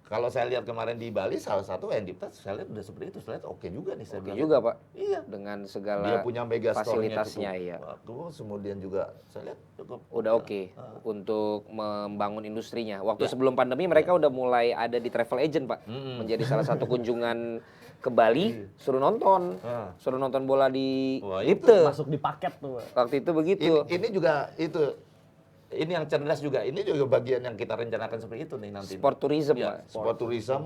Kalau saya lihat kemarin di Bali, salah satu Endiptas, saya lihat udah seperti itu. Saya lihat oke juga nih. Saya Oke bilang. juga Pak. Iya. Dengan segala Dia punya megastore-nya fasilitasnya cukup iya. bagus, kemudian juga saya lihat cukup Udah oke untuk membangun industrinya. Waktu Ya. sebelum pandemi mereka udah mulai ada di travel agent Pak. Menjadi salah satu kunjungan ke Bali, suruh nonton. Suruh nonton bola di Wah, itu Lipte. masuk di paket tuh. Waktu itu begitu. Ini juga itu ini yang cerdas juga. Ini juga bagian yang kita rencanakan seperti itu nih nanti. Sport tourism, Ya, Pak. sport tourism.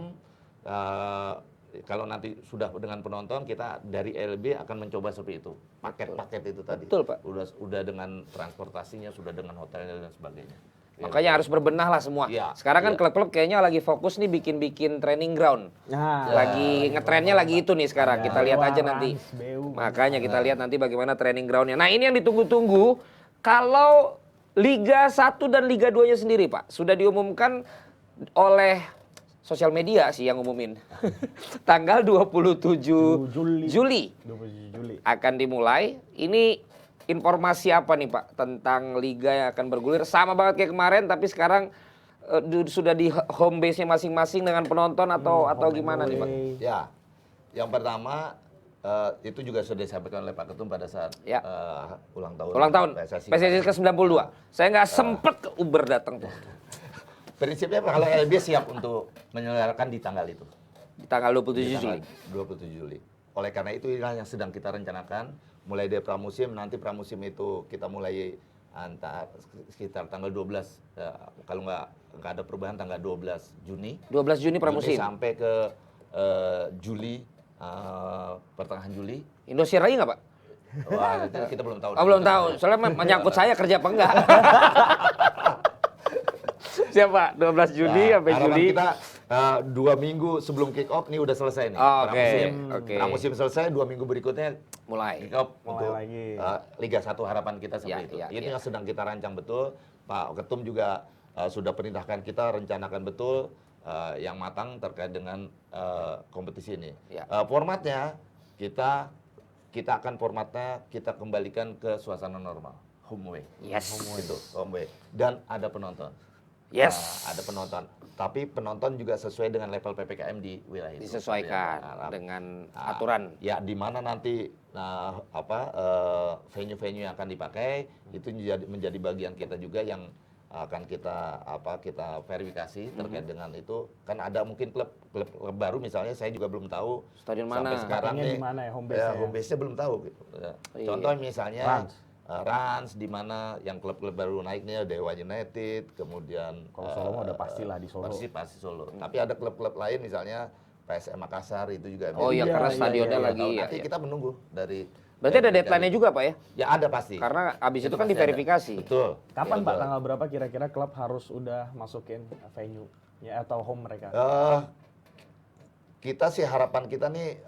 Kalau nanti sudah dengan penonton, kita dari LB akan mencoba seperti itu. Paket-paket itu tadi. Betul, Pak. Udah dengan transportasinya, sudah dengan hotelnya dan sebagainya. Makanya harus berbenah lah semua. Iya, Sekarang kan iya. klub-klub kayaknya lagi fokus nih bikin training ground. Nah, Lagi ngetrennya lagi itu nih sekarang. Kita lihat aja Wah, nanti. Rans, BU. Makanya kita lihat nanti bagaimana training groundnya. Nah ini yang ditunggu-tunggu. Kalau Liga 1 dan Liga 2-nya sendiri Pak, sudah diumumkan oleh sosial media sih yang umumin. Tanggal 27 Juli 27 Juli. akan dimulai. Ini informasi apa nih Pak tentang liga yang akan bergulir? Sama banget kayak kemarin tapi sekarang sudah di home base-nya masing-masing dengan penonton atau gimana nih Pak? Ya, yang pertama itu juga sudah disampaikan oleh Pak Ketum pada saat Ya. ulang tahun. Ulang tahun PSSI ke-92. Saya nggak sempet ke Uber datang tuh. Prinsipnya kalau LB siap untuk menyelenggarakan di tanggal itu. Di tanggal 27 Di Juli. tanggal 27 Juli. Oleh karena itu inilah yang sedang kita rencanakan. Mulai dari pramusim, nanti pramusim itu kita mulai sekitar tanggal 12, kalau nggak ada perubahan tanggal 12 Juni. 12 Juni pramusim. Sampai ke Juli, pertengahan Juli. Indosiar lagi nggak Pak? Wah, itu kita belum tahu. Oh belum tahu. Soalnya menyangkut saya kerja apa enggak. Siapa? 12 Juli sampai harapan Juli. kita 2 minggu sebelum kick off nih udah selesai nih. Oh, pramusim. oke. Pramusim selesai, 2 minggu berikutnya Mulai. kick off Mulai untuk lagi. Liga 1 harapan kita seperti itu. Ya, Ini ya. yang sedang kita rancang betul. Pak Ketum juga sudah perintahkan kita rencanakan betul yang matang terkait dengan kompetisi ini. Ya. Formatnya kita akan kita kembalikan ke suasana normal, home away. Yes. Itu home away dan ada penonton. Yes. Ada penonton. Tapi penonton juga sesuai dengan level PPKM di wilayah itu. Disesuaikan Ya, dengan aturan. Ya, di mana nanti venue-venue yang akan dipakai itu menjadi bagian kita juga yang akan kita verifikasi terkait dengan itu. Kan ada mungkin klub baru misalnya saya juga belum tahu Stadion sampai mana? sekarang Pakainya nih. di mana ya, home base-nya ya? Home base-nya belum tahu gitu. Iya. Contoh misalnya Rans. Rans di mana yang klub-klub baru naiknya Dewa United, kemudian Kalau Solo mah udah pastilah di Solo. Pasti Solo. Tapi ada klub-klub lain misalnya PSM Makassar itu juga. Oh iya, Iya, karena iya, stadionnya iya. lagi. Iya, Nanti iya. kita menunggu dari. Berarti ada deadline-nya juga Pak ya? Ya ada pasti. Karena abis itu kan pasti ada. diverifikasi. Betul. Kapan Ya, Pak betul. tanggal berapa kira-kira klub harus udah masukin venue ya atau home mereka? Kita sih harapan kita nih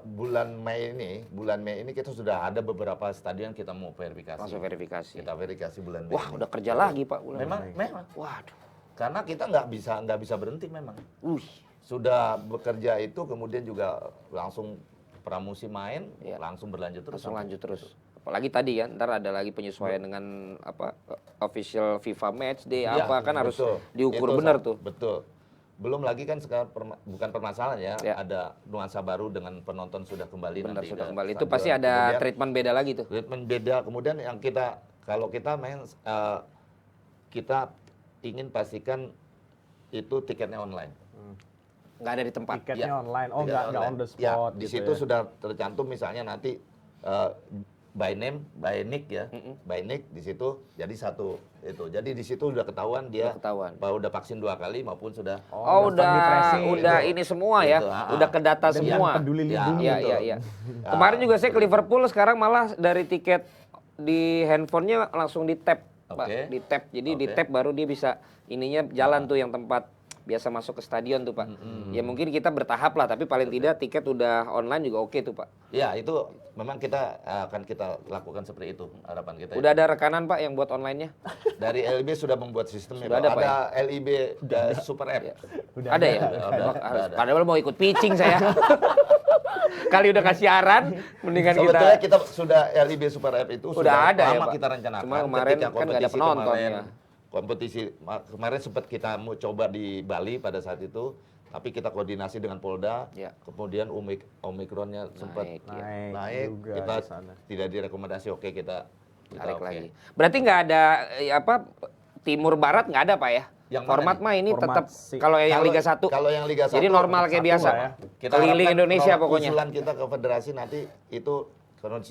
bulan Mei ini kita sudah ada beberapa stadion kita mau verifikasi. Langsung verifikasi. Kita verifikasi bulan Mei. Wah, ini. udah kerja lagi Pak. Udah. Memang. Waduh. Karena kita nggak bisa berhenti memang. Wih. Sudah bekerja itu kemudian juga langsung pramusim main, Iya. langsung berlanjut terus. Langsung lanjut terus. Apalagi tadi ya, ntar ada lagi penyesuaian dengan official FIFA match day Ya, apa kan harus betul. diukur Itu benar Sa- tuh. Betul. Belum lagi kan sekarang bukan permasalahan ya, Ya. ada nuansa baru dengan penonton sudah kembali Benar nanti sudah ke kembali. Itu stadion. pasti ada Kemudian treatment beda lagi tuh. treatment beda. Kemudian yang kalau kita main kita ingin pastikan itu tiketnya online. Nggak ada di tempat. Tiketnya Ya, online. Oh, Tiket nggak on the Ya, spot di gitu situ ya. sudah tercantum misalnya nanti by name, by nick ya, by nick di situ jadi satu itu. Jadi di situ udah ketahuan dia Udah ketahuan. udah vaksin 2 kali maupun sudah. Oh, daftar di tracing. udah Gitu. ini semua ya. Gitu, Udah ke data Dan semua. yang peduli Ya, lindungi. Iya, gitu. iya, iya. Kemarin juga saya ke Liverpool, sekarang malah dari tiket di handphonenya langsung di tap, Pak. Oke. Di tap. Jadi di Oke. tap baru dia bisa ininya jalan tuh yang tempat biasa masuk ke stadion tuh, Pak. Ya mungkin kita bertahap lah, tapi paling tidak tiket udah online juga oke tuh, Pak. Ya, itu memang kita akan kita lakukan seperti itu harapan kita. Udah ada rekanan, Pak, yang buat online-nya? Dari LIB sudah membuat sistemnya. Sudah Pak. ada, Pak, ada LIB Super App. Udah Ada ya? Ada. Padahal mau ikut pitching saya. Kali udah kasih aran, mendingan Sebetulnya kita... kita sudah LIB Super App itu Udah ada ya, lama Pak. kita rencanakan. Cuma kemarin Ketika kan nggak ada kompetisi penonton kemarin, ya. Kompetisi kemarin sempat kita mau coba di Bali pada saat itu, tapi kita koordinasi dengan Polda. Ya. Kemudian Omikronnya sempat Naik, ya. naik, juga kita di sana. tidak direkomendasi. Oke, kita Tarik oke. lagi. Berarti nggak ada timur barat nggak ada Pak ya? Yang mana Format nih? mah ini Format tetap si- kalau yang Liga 1. Kalau yang Liga 1 Jadi normal kayak satu biasa. lah ya. Keliling harapkan Indonesia pokoknya. Usulan kita ke federasi nanti itu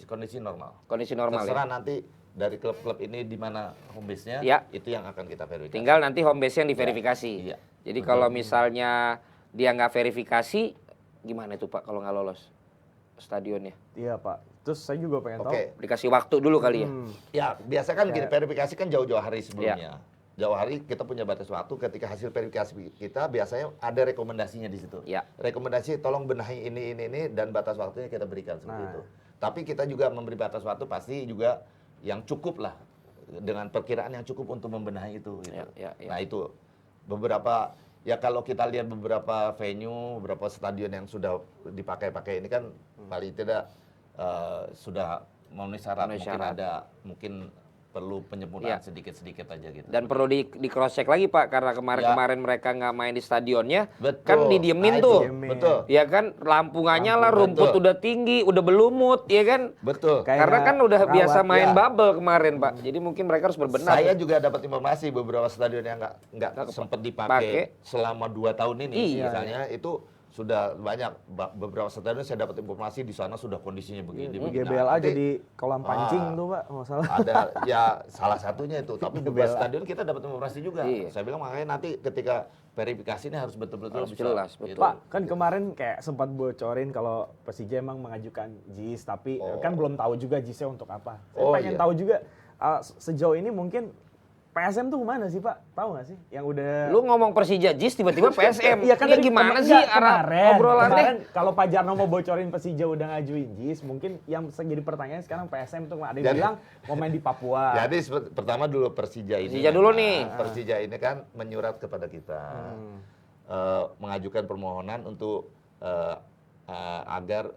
kondisi normal. Kondisi normal ya. Terserah nanti dari klub-klub ini di mana home base-nya, Ya. itu yang akan kita verifikasi. Tinggal nanti home base-nya yang diverifikasi. Iya. Jadi kalau misalnya dia nggak verifikasi, gimana itu Pak kalau nggak lolos stadionnya? Iya Pak. Terus saya juga pengen Oke. tahu. Dikasih waktu dulu kali ya. Ya, biasa kan gini, verifikasi kan jauh-jauh hari sebelumnya. Iya. Jauh hari kita punya batas waktu, ketika hasil verifikasi kita biasanya ada rekomendasinya di situ. Ya. Rekomendasi tolong benahi ini dan batas waktunya kita berikan seperti Nah. itu. Tapi kita juga memberi batas waktu pasti juga yang cukup lah, dengan perkiraan yang cukup untuk membenahi itu. Gitu. Ya. Nah itu beberapa, ya kalau kita lihat beberapa venue, beberapa stadion yang sudah dipakai-pakai ini kan paling tidak sudah memenuhi syarat, Memenuhi mungkin syarat. ada, mungkin perlu penyempurnaan Ya. sedikit-sedikit aja gitu. Dan perlu di cross check lagi Pak karena kemarin-kemarin mereka nggak main di stadionnya, Betul. kan didiemin Nah, itu, tuh. Didiemin. betul. Ya kan lampu nggak nyala, rumput Betul. udah tinggi, udah berlumut, ya kan? Betul. Kayak Karena kan udah rawat, biasa main ya. bubble kemarin Pak. Jadi mungkin mereka harus berbenah. Saya juga dapat informasi beberapa stadion yang nggak sempat pakai. dipakai selama 2 tahun ini, Iya. misalnya itu sudah banyak beberapa stadion saya dapat informasi di sana sudah kondisinya begini. begini. GBL Nah, aja nanti di kolam pancing tuh Pak, nggak salah. ada ya salah satunya itu, tapi beberapa stadion kita dapat informasi juga. Iya. Saya bilang makanya nanti ketika verifikasi ini harus betul-betul Harus bisa, jelas, betul. gitu. Pak, kan kemarin kayak sempat bocorin kalau Persija emang mengajukan JIS, tapi kan belum tahu juga JIS-nya untuk apa. Saya Oh, pengen iya. tahu juga sejauh ini mungkin PSM tuh kemana sih Pak? Tahu nggak sih? Yang udah Lu ngomong Persija JIS tiba-tiba PSM. Iya kan Ini tadi gimana enggak, sih arah obrolannya? kemarin kalau Pak Jarno mau bocorin Persija udah ngajuin JIS, mungkin yang jadi pertanyaan sekarang PSM tuh ada yang Jadi- bilang mau main di Papua. Jadi pertama dulu Persija ini. Persija dulu nih. Persija ini kan menyurat kepada kita mengajukan permohonan untuk agar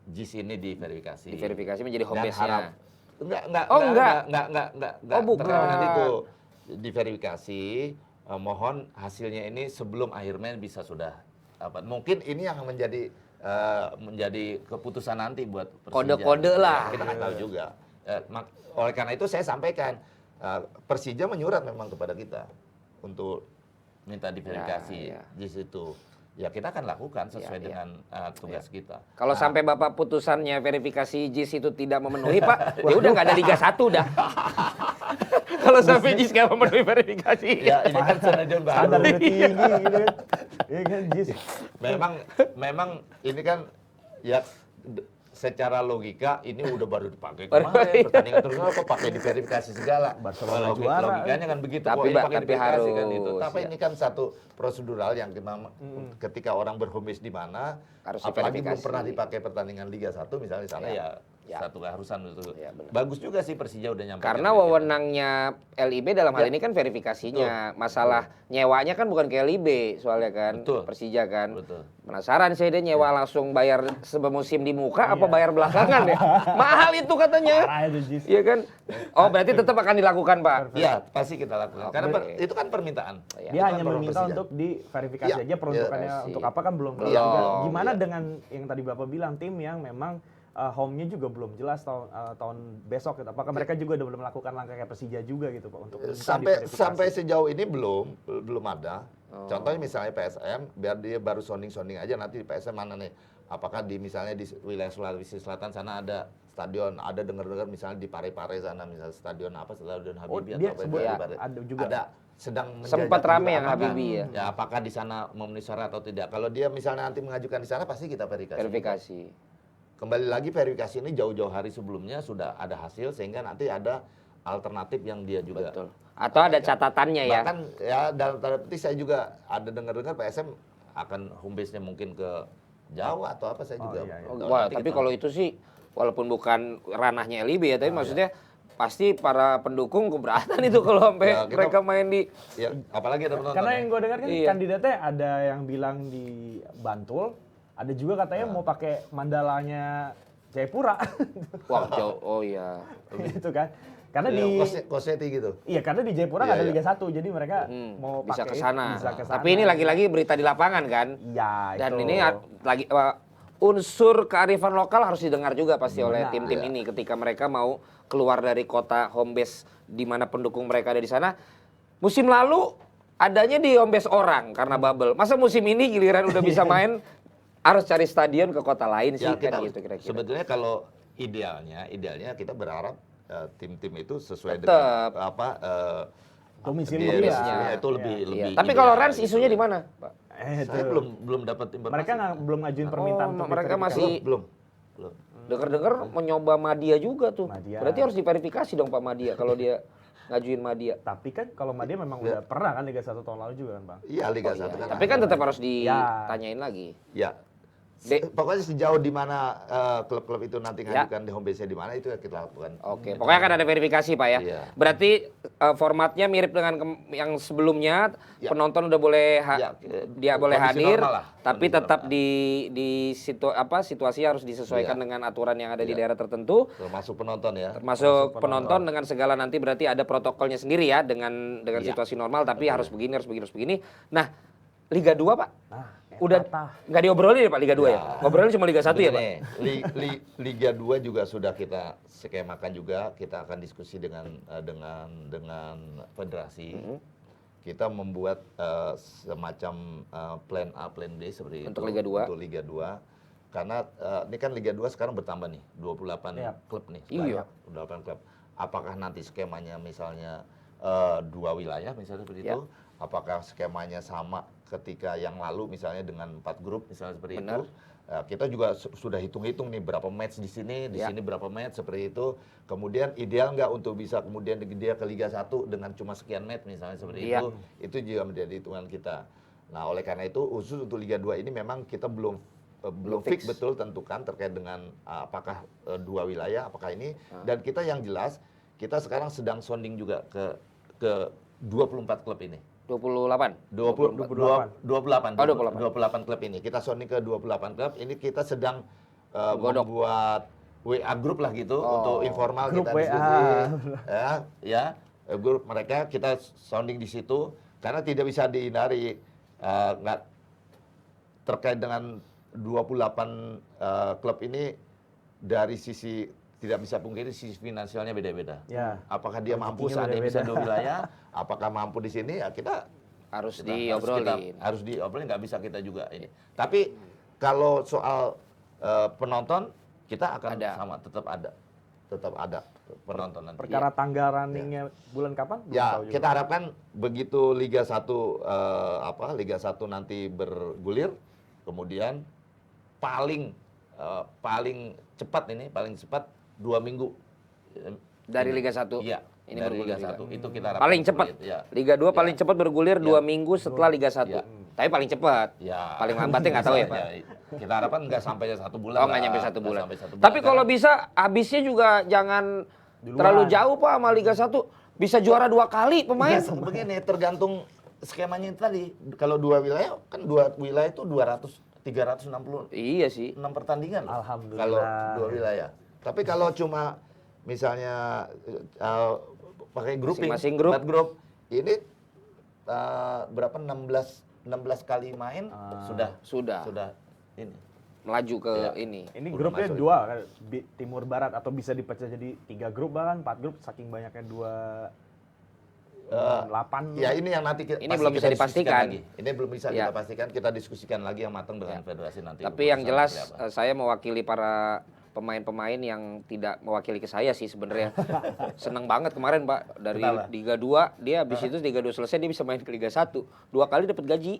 JIS ini diverifikasi. Diverifikasi menjadi home Dan base-nya. harap- Enggak. Oh, enggak. Oh, bukan. terkait dengan itu diverifikasi. Mohon hasilnya ini sebelum akhir Mei bisa sudah apa? Mungkin ini yang menjadi keputusan nanti buat Persija. Kode-kode lah. Kita nggak tahu juga. Oleh karena itu saya sampaikan Persija menyurat memang kepada kita untuk minta diverifikasi Ya. di situ. Ya kita akan lakukan sesuai Ya. dengan tugas kita. Kalau sampai Bapak putusannya verifikasi JIS itu tidak memenuhi Pak, ya udah nggak ada Liga 1 dah. Kalau sampai JIS nggak memenuhi verifikasi. Ya ini kan stadion baru. Standar udah tinggi gitu kan. Iya kan JIS. Memang ini kan ya secara logika ini udah baru dipakai Baru kemarin dipakai. pertandingan terus kok pakai diverifikasi segala. Barcelona Kalau juara. logikanya kan begitu. Tapi, kok ini Pak, pakai tapi diverifikasi kan harus, itu. Tapi ya. ini kan satu prosedural yang ketika orang berhome base di mana, Harus apalagi belum diverifikasi. pernah dipakai pertandingan Liga 1 misalnya di sana Ya. ya satu keharusan itu. Ya, benar. Bagus juga sih Persija udah nyampe. Karena wewenangnya LIB dalam hal Ya. ini kan verifikasinya. Masalah nyewanya kan bukan ke LIB soalnya kan. Betul. Persija kan. Betul. Penasaran saya dia nyewa langsung bayar semusim di muka apa bayar belakangan ya? Mahal itu katanya. Parah itu JIS. Iya kan? Oh berarti tetap akan dilakukan Pak. Iya, pasti kita lakukan. Karena Oke. itu kan permintaan. Iya. Dia Itu hanya kan meminta Persija. untuk diverifikasi Iya, aja peruntukannya iya. untuk apa kan belum tahu Belum, juga. Gimana iya. dengan yang tadi Bapak bilang tim yang memang home-nya juga belum jelas tahun besok gitu. Apakah mereka juga udah belum melakukan langkah kayak Persija juga gitu Pak untuk minta diverifikasi? Sampai sejauh ini belum ada. Contohnya misalnya PSM, biar dia baru sounding aja nanti di PSM mana nih? Apakah di misalnya di wilayah Sulawesi Selatan sana ada stadion, ada dengar-dengar misalnya di Parepare sana misalnya stadion apa, stadion Habibie dia atau apa sebut itu, ya, Pare. ada juga. Ada sedang Sempat menjajaki rame juga yang apakah- Habibie ya. Ya apakah di sana memenuhi syarat atau tidak? Kalau dia misalnya nanti mengajukan di sana pasti kita verifikasi. Verifikasi. Kembali lagi verifikasi ini jauh-jauh hari sebelumnya sudah ada hasil sehingga nanti ada alternatif yang dia juga. Betul. Atau ada catatannya ya. Bahkan ya dalam tanda petik saya juga ada dengar-dengar PSM akan home base-nya mungkin ke Jawa atau apa saya juga. iya, iya. Oh, Nanti wah, kita- tapi kalau itu sih walaupun bukan ranahnya LIB ya, tapi maksudnya pasti para pendukung keberatan itu kalau sampai Ya, kita- mereka main di ya apalagi ada penonton. Karena ya. yang gue dengar kan Iya. kandidatnya ada yang bilang di Bantul, ada juga katanya mau pakai mandalanya Jayapura. wah jauh. Oh iya. gitu kan. Karena Ya, di kosnya tinggi gitu. Iya, karena di Jayapura Iya, nggak ada iya. Liga 1, jadi mereka mau bisa pakai ke sana. bisa ke sana. Tapi ini lagi-lagi berita di lapangan kan. Iya, Dan itu. ini lagi unsur kearifan lokal harus didengar juga pasti oleh Benar. tim-tim ini ketika mereka mau keluar dari kota home base di mana pendukung mereka ada di sana. Musim lalu adanya di home base orang karena bubble. Masa musim ini giliran udah bisa main harus cari stadion ke kota lain sih Ya kan kita gitu kira-kira. sebetulnya kalau idealnya kita berharap tim-tim itu sesuai Tetap. dengan apa Domisili dia- ya. itu lebih Iya. lebih Tapi ini kalau ya, Rans gitu. isunya di mana, Pak? Saya belum dapat informasi. Mereka belum ngajuin permintaan untuk mereka diverifikasi. masih- belum. Dengar-dengar mau nyoba Madia juga tuh. Madia. Berarti harus diverifikasi dong Pak Madia kalau dia ngajuin Madia. Tapi kan kalau Madia memang udah pernah kan Liga 1 tahun lalu juga kan, Bang? Iya Liga 1 kan. Tapi kan ada. tetap harus ditanyain lagi. Ya. Dek. Pokoknya sejauh di mana klub-klub itu nanti Ya. ngajukan di home base-nya di mana itu ya kita lakukan. Oke, pokoknya akan ada verifikasi Pak ya. Iya. Berarti formatnya mirip dengan yang sebelumnya, Ya. penonton udah boleh Ya. dia boleh Kondisi hadir, normal lah. tapi Kondisi tetap normal. di situasi harus disesuaikan Iya. dengan aturan yang ada di Iya. daerah tertentu. Termasuk penonton ya. Termasuk penonton dengan segala nanti berarti ada protokolnya sendiri ya dengan Iya. situasi normal tapi harus begini harus begini harus begini. Nah, Liga 2 Pak Nah, udah nggak diobrolin ya Pak Liga 2 ya? Ngobrolin cuma Liga 1 ya Pak? Begini, Liga 2 juga sudah kita skemakan juga, kita akan diskusi dengan federasi. Kita membuat semacam plan A, plan B seperti Untuk itu Liga 2. Untuk Liga 2. Karena ini kan Liga 2 sekarang bertambah nih, 28 Iya. klub nih. Iya. 28 klub. Apakah nanti skemanya misalnya 2 wilayah misalnya seperti Ya. itu? Apakah skemanya sama ketika yang lalu misalnya dengan 4 grup misalnya seperti Benar. itu? Kita juga sudah hitung-hitung nih berapa match di sini, di Ya. sini berapa match seperti itu. Kemudian ideal nggak untuk bisa kemudian dia ke Liga 1 dengan cuma sekian match misalnya seperti Iya. itu juga menjadi hitungan kita. Nah, oleh karena itu khusus untuk Liga 2 ini memang kita belum fix fix. betul tentukan terkait dengan apakah 2 wilayah, apakah ini dan kita yang jelas kita sekarang sedang sounding juga ke 24 klub ini. 28. 28 Oh, 28. klub ini. Kita sounding ke 28 klub. Ini kita sedang Godok. membuat WA grup lah gitu untuk informal Grup kita WA. diskusi. Grup mereka kita sounding di situ karena tidak bisa dihindari nggak terkait dengan 28 klub ini dari sisi tidak bisa pungkiri sisi finansialnya beda-beda. Ya. Apakah dia mampu Rezekinya seandainya bisa beda-beda. 2 wilayah, apakah mampu di sini ya kita Harus kita diobrolin. harus diobrolin, nggak bisa kita juga ini. Tapi kalau soal penonton kita akan Ada. sama, tetap ada penonton nanti. Perkara tanggal runningnya bulan kapan? Belum Ya, tahu juga. kita harapkan begitu Liga 1 Liga 1 nanti bergulir, kemudian paling cepat 2 minggu Dari Liga 1. Iya, Ini dari bergulir Liga juga. 1 itu kita harapkan Paling seperti cepat. itu, ya. Liga 2 paling Ya. cepat bergulir 2 Ya. minggu setelah Liga 1. Ya. Tapi paling cepat. Ya. Paling lambatnya nggak tahu ya, Pak. Kita harapkan nggak sampai 1 bulan. Oh, nggak lah. nyampe 1 Nggak bulan. sampai 1 bulan, Tapi kalau karena- bisa habisnya juga jangan Duluan. terlalu jauh Pak sama Liga 1. Bisa juara 2 kali pemain. Ya, begini, tergantung skemanya itu tadi. Kalau 2 wilayah, kan 2 wilayah itu 366 Iya sih. pertandingan. Alhamdulillah. Kalau 2 wilayah. Tapi kalau cuma misalnya pakai grouping, Masing-masing grup. 4 grup, ini berapa 16 kali main Sudah ini. melaju ke Iya. ini. Ini Udah grupnya masuk. 2 kan, timur barat atau bisa dipecah jadi 3 grup bahkan 4 grup saking banyaknya 8. Ya ini yang nanti Ini belum bisa kita diskusikan dipastikan. lagi. Ini belum bisa Ya. kita pastikan, kita diskusikan lagi yang matang dengan federasi nanti. Tapi yang keputusan jelas seperti apa. saya mewakili para pemain-pemain yang tidak mewakili ke saya sih sebenarnya. Seneng banget kemarin Pak dari Kenapa? Liga 2 dia habis itu Liga 2 selesai dia bisa main ke Liga 1. 2 kali dapat gaji.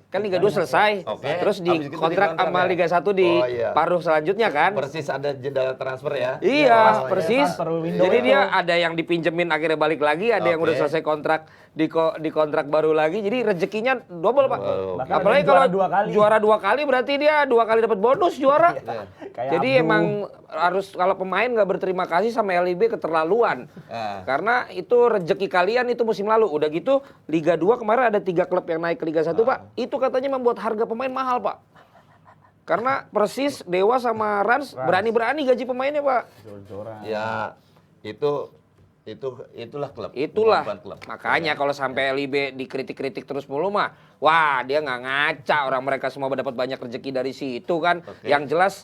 Kan Liga 2 selesai. Oke. Terus Habis itu dikontrak dikontrak sama ya? Liga 1 di Oh, iya. paruh selanjutnya kan. Persis ada jeda transfer ya. Iya, Oh, persis. transfer window Jadi itu. dia ada yang dipinjemin akhirnya balik lagi, ada yang Oke. udah selesai kontrak di kontrak baru lagi. Jadi rezekinya double, Pak. Oh, Bahkan Apalagi ada kalau juara 2 kali. juara 2 kali berarti dia 2 kali dapat bonus juara. Iya. Kayak Jadi Abdul. emang harus kalau pemain nggak berterima kasih sama LIB keterlaluan. Ah. Karena itu rezeki kalian itu musim lalu. Udah gitu Liga 2 kemarin ada 3 klub yang naik ke Liga 1, Pak. Itu katanya membuat harga pemain mahal, Pak. Karena Persis, Dewa sama Rans berani-berani gaji pemainnya, Pak. Jor-joran. Ya, itulah klub. Itulah. Kemampuan klub. Makanya kalau sampai LIB dikritik-kritik terus mulu mah, wah dia nggak ngaca, orang mereka semua dapat banyak rezeki dari situ kan. Oke. Yang jelas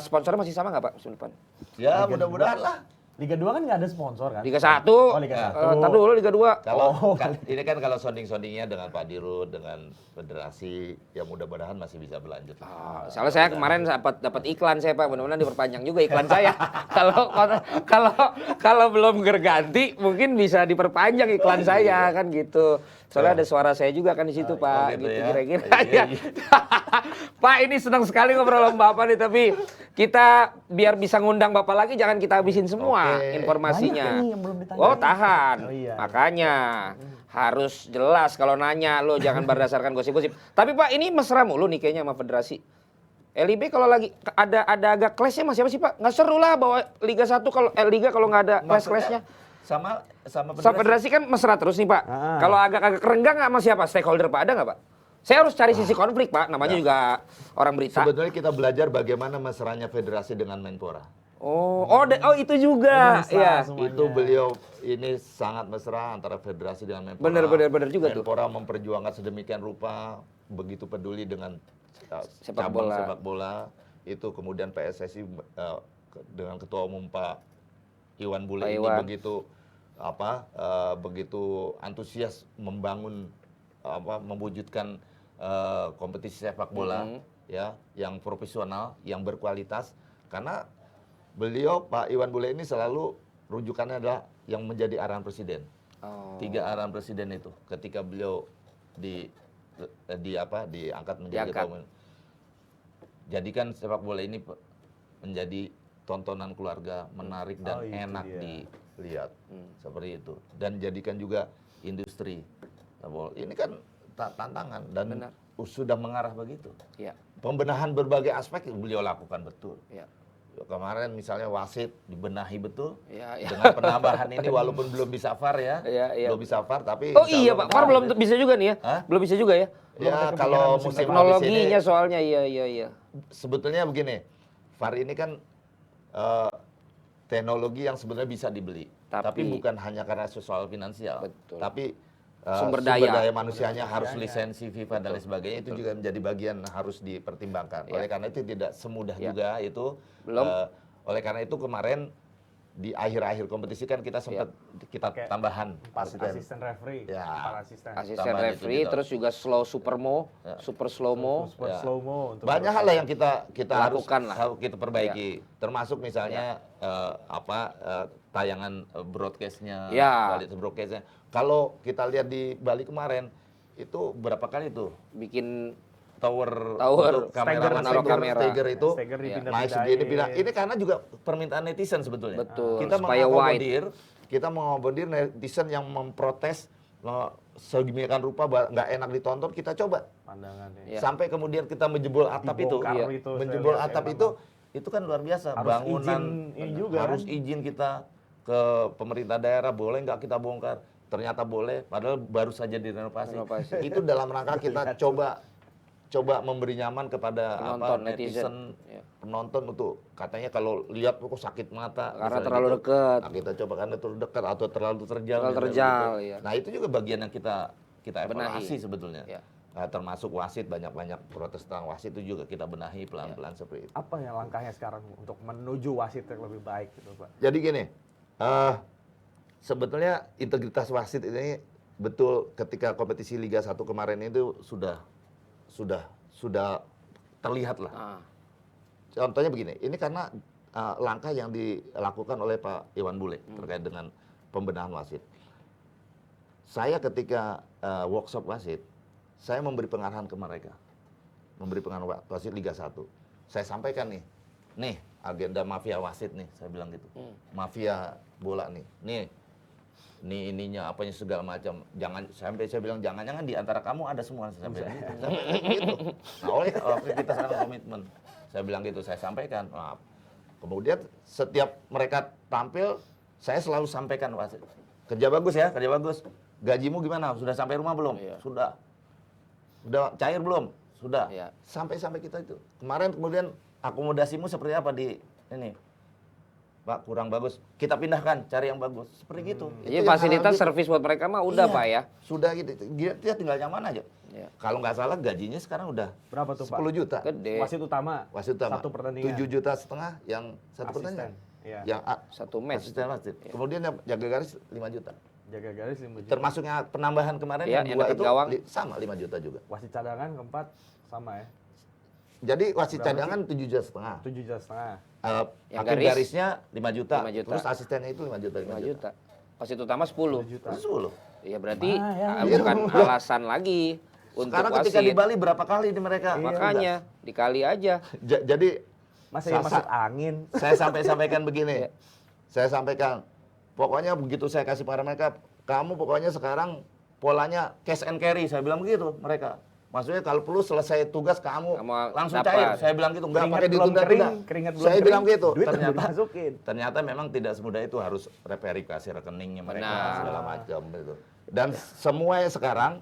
sponsornya masih sama nggak Pak musim depan? Ya, mudah-mudahan lah. Liga 2 kan nggak ada sponsor kan? Liga 1. Oh, Liga 1. Ntar dulu Liga 2. Kalau ini kan kalau sounding-soundingnya dengan Pak Dirut, dengan federasi, ya mudah-mudahan masih bisa berlanjut. Soalnya saya kemarin dapat iklan saya Pak, benar-benar diperpanjang juga iklan saya. Kalau belum gerganti mungkin bisa diperpanjang iklan saya kan gitu. Soalnya ada suara saya juga kan di situ Pak, gitu gitu ya. kira-kira. Iya. Pak ini senang sekali ngobrol sama Bapak nih, tapi kita biar bisa ngundang Bapak lagi jangan kita habisin semua Oke. informasinya. Banyak nih yang belum ditanyain. Oh tahan, Oh, iya. makanya harus jelas kalau nanya lo jangan berdasarkan gosip-gosip. Tapi Pak ini mesra mulu nih kayaknya sama federasi. LIB kalau lagi ada agak clash-nya masih apa sih Pak? Nggak seru lah bawa Liga 1 kalau Liga kalau nggak ada clash-clashnya. Sama Sama federasi kan mesra terus nih Pak. Ah. Kalau agak renggang nggak sama siapa? Stakeholder Pak ada nggak Pak? Saya harus cari sisi konflik Pak. Namanya juga orang berita. Sebetulnya kita belajar bagaimana mesranya federasi dengan Menpora. Oh itu juga. Mesra Iya. semuanya. Itu beliau ini sangat mesra antara federasi dengan Menpora. Bener juga tuh. Menpora memperjuangkan sedemikian rupa, begitu peduli dengan Sepak cabang bola. sepak bola. Itu kemudian PSSI dengan Ketua Umum Pak Iwan Bule Pak ini Iwan. begitu antusias membangun mewujudkan kompetisi sepak bola ya yang profesional, yang berkualitas, karena beliau Pak Iwan Bule ini selalu rujukannya adalah yang menjadi arahan presiden. Oh. 3 arahan presiden itu ketika beliau diangkat menjadi Diangkat. ketua umum. Jadikan sepak bola ini menjadi tontonan keluarga, menarik dan Oh, itu enak dia. dilihat. Seperti itu. Dan jadikan juga industri. Ini kan tantangan dan Benar. sudah mengarah begitu. Iya. Pembenahan berbagai aspek beliau lakukan betul. Iya. Kemarin misalnya wasit dibenahi betul. Iya. Dengan penambahan ini walaupun belum bisa VAR ya. Iya. Belum bisa VAR tapi Oh insya iya Allah Pak, VAR belum bisa juga nih ya? Hah? Belum bisa juga ya? Belum Ya ada kepikiran kalau musim musim depan. habis ini Teknologinya soalnya iya. sebetulnya begini. VAR ini kan teknologi yang sebenarnya bisa dibeli. Tapi bukan hanya karena soal finansial. Betul. Tapi Sumber daya. manusianya harus lisensi FIFA dan lain sebagainya. Itu juga menjadi bagian harus dipertimbangkan. Oleh karena itu tidak semudah juga itu. Belum. Oleh karena itu kemarin di akhir-akhir kompetisi kan kita sempat kita Pakai tambahan 4 asisten referee, Ya. 4 asisten. Asisten Tambahan itu referee gitu. terus juga super slow mo. Super Ya. slow mo untuk Banyak hal lah yang kita harus Lakukan lah. kita perbaiki, termasuk misalnya tayangan broadcastnya, Ya. kualitas broadcastnya. Kalau kita lihat di Bali kemarin itu berapa kali tuh Bikin tower Tower, untuk kameraman naruh kamera. Steger itu Steger naik dipindah-pindahin. segini pindah. Ini karena juga permintaan netizen sebetulnya. Betul, Kita supaya mengakomodir netizen yang memprotes sedemikian rupa nggak enak ditonton, kita coba. pandangannya. Ya. Sampai kemudian kita menjebol atap itu. Dibongkar Iya. itu, Menjebol saya lihat atap ya, itu kan luar biasa. Harus Bangunan izin ini juga harus kan? izin kita ke pemerintah daerah, boleh nggak kita bongkar? Ternyata boleh, padahal baru saja direnovasi. Itu dalam rangka kita coba memberi nyaman kepada Penonton, netizen, Ya. penonton untuk katanya kalau lihat kok sakit mata Karena misalnya terlalu gitu. dekat. Nah, kita coba karena terlalu dekat atau terlalu terjal. Terlalu misalnya terjal, gitu. iya. Nah itu juga bagian yang kita Benahi. evaluasi sebetulnya. Ya. Nah, termasuk wasit, banyak protes tentang wasit itu juga kita benahi pelan-pelan seperti itu. Apa yang langkahnya sekarang untuk menuju wasit yang lebih baik gitu, Pak? Jadi gini, sebetulnya integritas wasit ini betul ketika kompetisi Liga 1 kemarin itu sudah terlihat lah. Ah. Contohnya begini, ini karena langkah yang dilakukan oleh Pak Iwan Bule terkait dengan pembenahan wasit. Saya ketika workshop wasit, saya memberi pengarahan ke mereka. Memberi pengarahan wasit Liga 1. Saya sampaikan nih agenda mafia wasit nih, saya bilang gitu. Mafia bola nih. Nih ininya apanya segala macam. Jangan sampai saya bilang jangan-jangan di antara kamu ada semua saya bilang gitu. Nah, oleh kita sekarang komitmen. Saya bilang gitu, saya sampaikan. Nah, kemudian setiap mereka tampil, saya selalu sampaikan wasit. Kerja bagus ya, kerja bagus. Gajimu gimana? Sudah sampai rumah belum? Iya. Sudah. Udah cair belum? Sudah. Iya. Sampai kita itu. Kemarin kemudian akomodasimu seperti apa di ini? Pak, kurang bagus. Kita pindahkan, cari yang bagus. Seperti gitu. Jadi Itu yang fasilitas alhamdulillah- servis buat mereka mah udah Iya, Pak ya. Sudah gitu. Dia tinggal nyaman aja. Iya. Kalau nggak salah gajinya sekarang udah Berapa tuh, Pak? 10 juta. Gede. Wasit utama. Wasit utama. Satu pertandingan. 7,5 juta yang satu Asisten. pertandingan. Iya. Yang Satu match. asisten wasit. Kemudian yang jaga garis 5 juta. Jaga garis 5 juta. Termasuknya penambahan kemarin Iya, yang yang 2 dekat itu gawang. sama 5 juta juga. Wasit cadangan keempat sama ya. Jadi wasit Berapa cadangan 7,5 juta. 7,5 juta. Yang Hakim garis? garisnya 5 juta. 5 juta. Terus asistennya itu 5 juta. 5 juta. Wasit utama 10. 10 juta. Terus 10. Iya berarti Lumayan. bukan alasan lagi untuk Sekarang wasit. ketika di Bali berapa kali di mereka? Makanya dikali aja. Jadi Masa yang Sasa- masuk angin. saya sampaikan Iya. begini. Saya sampaikan, pokoknya begitu saya kasih pada mereka, kamu pokoknya sekarang polanya cash and carry, saya bilang begitu mereka. Maksudnya kalau perlu selesai tugas kamu langsung dapat. cair. Saya bilang gitu, enggak Keringat pakai belum ditunda-tunda. kering, keringat belum Saya kering, bilang gitu. duit udah Ternyata dimasukin. ternyata memang tidak semudah itu, harus verifikasi rekeningnya mereka Benar. segala macam gitu. Dan semuanya sekarang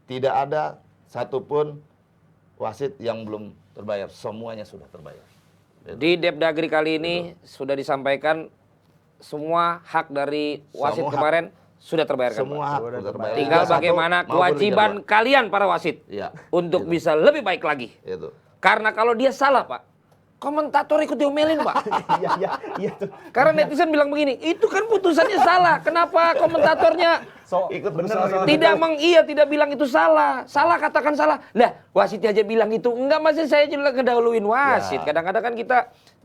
tidak ada satupun wasit yang belum terbayar, semuanya sudah terbayar. Gitu. Di Depdagri kali ini sudah disampaikan semua hak dari wasit Semua hak. kemarin sudah terbayarkan. Semua Pak. hak Sudah sudah terbayar. Tinggal Liga 1 bagaimana maupun kewajiban Liga kalian para wasit 2. Iya. untuk bisa lebih baik lagi. Itu. Karena kalau dia salah, Pak, komentator ikut diomelin, Pak. Iya tuh. Karena netizen bilang begini, itu kan putusannya salah. Kenapa komentatornya So, Ikut bener berusaha soalnya. tidak bilang itu salah. Salah katakan salah. Lah, wasit aja bilang itu. Enggak, masih saya juga ngedahuluin wasit. Ya. Kadang-kadang kan kita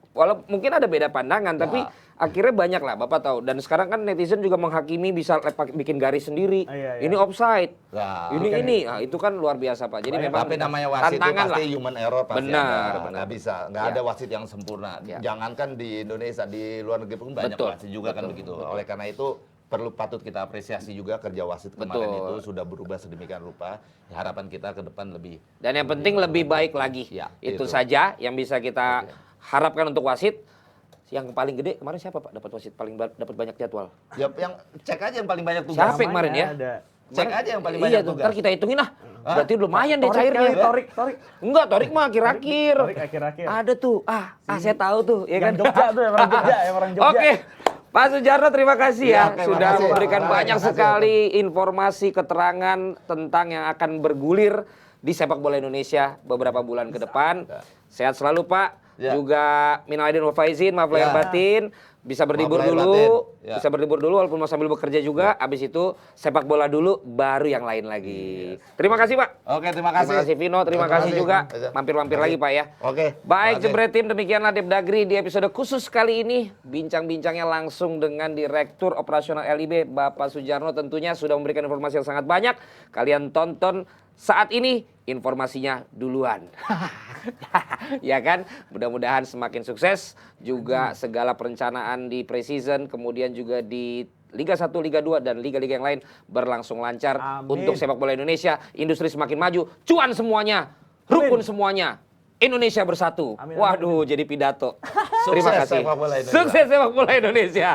walau mungkin ada beda pandangan, tapi akhirnya banyak lah Bapak tahu. Dan sekarang kan netizen juga menghakimi bisa bikin garis sendiri. Iya. Ini offside. Nah, ini. Nah, itu kan luar biasa, Pak. Jadi memang tapi namanya wasit itu tantangan pasti lah. human error pasti Benar, ada. benar. Nggak bisa, nggak Ya. ada wasit yang sempurna. Ya. Jangankan di Indonesia, di luar negeri pun banyak Betul, wasit juga kan betul, begitu. betul. Oleh karena itu patut kita apresiasi juga kerja wasit kemarin Betul. itu sudah berubah sedemikian rupa. Harapan kita ke depan lebih. Dan yang penting lebih baik lagi. Ya, itu itu. saja yang bisa kita harapkan untuk wasit. Yang paling gede kemarin siapa Pak dapat wasit paling dapat banyak jadwal? Ya, yang cek aja yang paling banyak tugas. Siapa yang kemarin ya? Ada. Cek aja yang paling Iya banyak tuh, tugas. ntar kita hitungin lah. Berarti lumayan deh Torik cairnya. kali, Torik. Enggak, Torik mah akhir-akhir. Torik akhir-akhir. Ada tuh. Saya tahu tuh, ya kan? Yang Jogja tuh, yang orang Jogja, yang orang Jogja. Oke. Pak Sujarno terima kasih ya, Ya, oke, sudah makasih. memberikan Makasih, banyak makasih, sekali informasi keterangan tentang yang akan bergulir di sepak bola Indonesia beberapa bulan ke depan. Sehat selalu Pak. Ya. Juga minal aidin wal faizin, maaf lahir Ya. batin. Bisa berlibur Maaf lahir dulu, batin. Ya. bisa berlibur dulu walaupun mau sambil bekerja juga. Abis itu sepak bola dulu, baru yang lain lagi. Terima kasih Pak. Oke, terima kasih. Terima kasih Vino, terima kasih juga. Mampir-mampir lagi Pak ya. Oke. Baik Terima kasih. Jebret Tim, demikianlah Depdagri di episode khusus kali ini. Bincang-bincangnya langsung dengan Direktur Operasional LIB, Bapak Sujarno tentunya sudah memberikan informasi yang sangat banyak. Kalian tonton saat ini informasinya duluan. Ya kan? Mudah-mudahan semakin sukses. Juga segala perencanaan di pre-season, kemudian juga di Liga 1, Liga 2, dan liga-liga yang lain berlangsung lancar. Amin. Untuk sepak bola Indonesia. Industri semakin maju, cuan semuanya, rukun semuanya. Indonesia bersatu. Amin, amin. Waduh, jadi pidato. Terima Sukses kasih. sepak bola Indonesia. Sukses sepak bola Indonesia.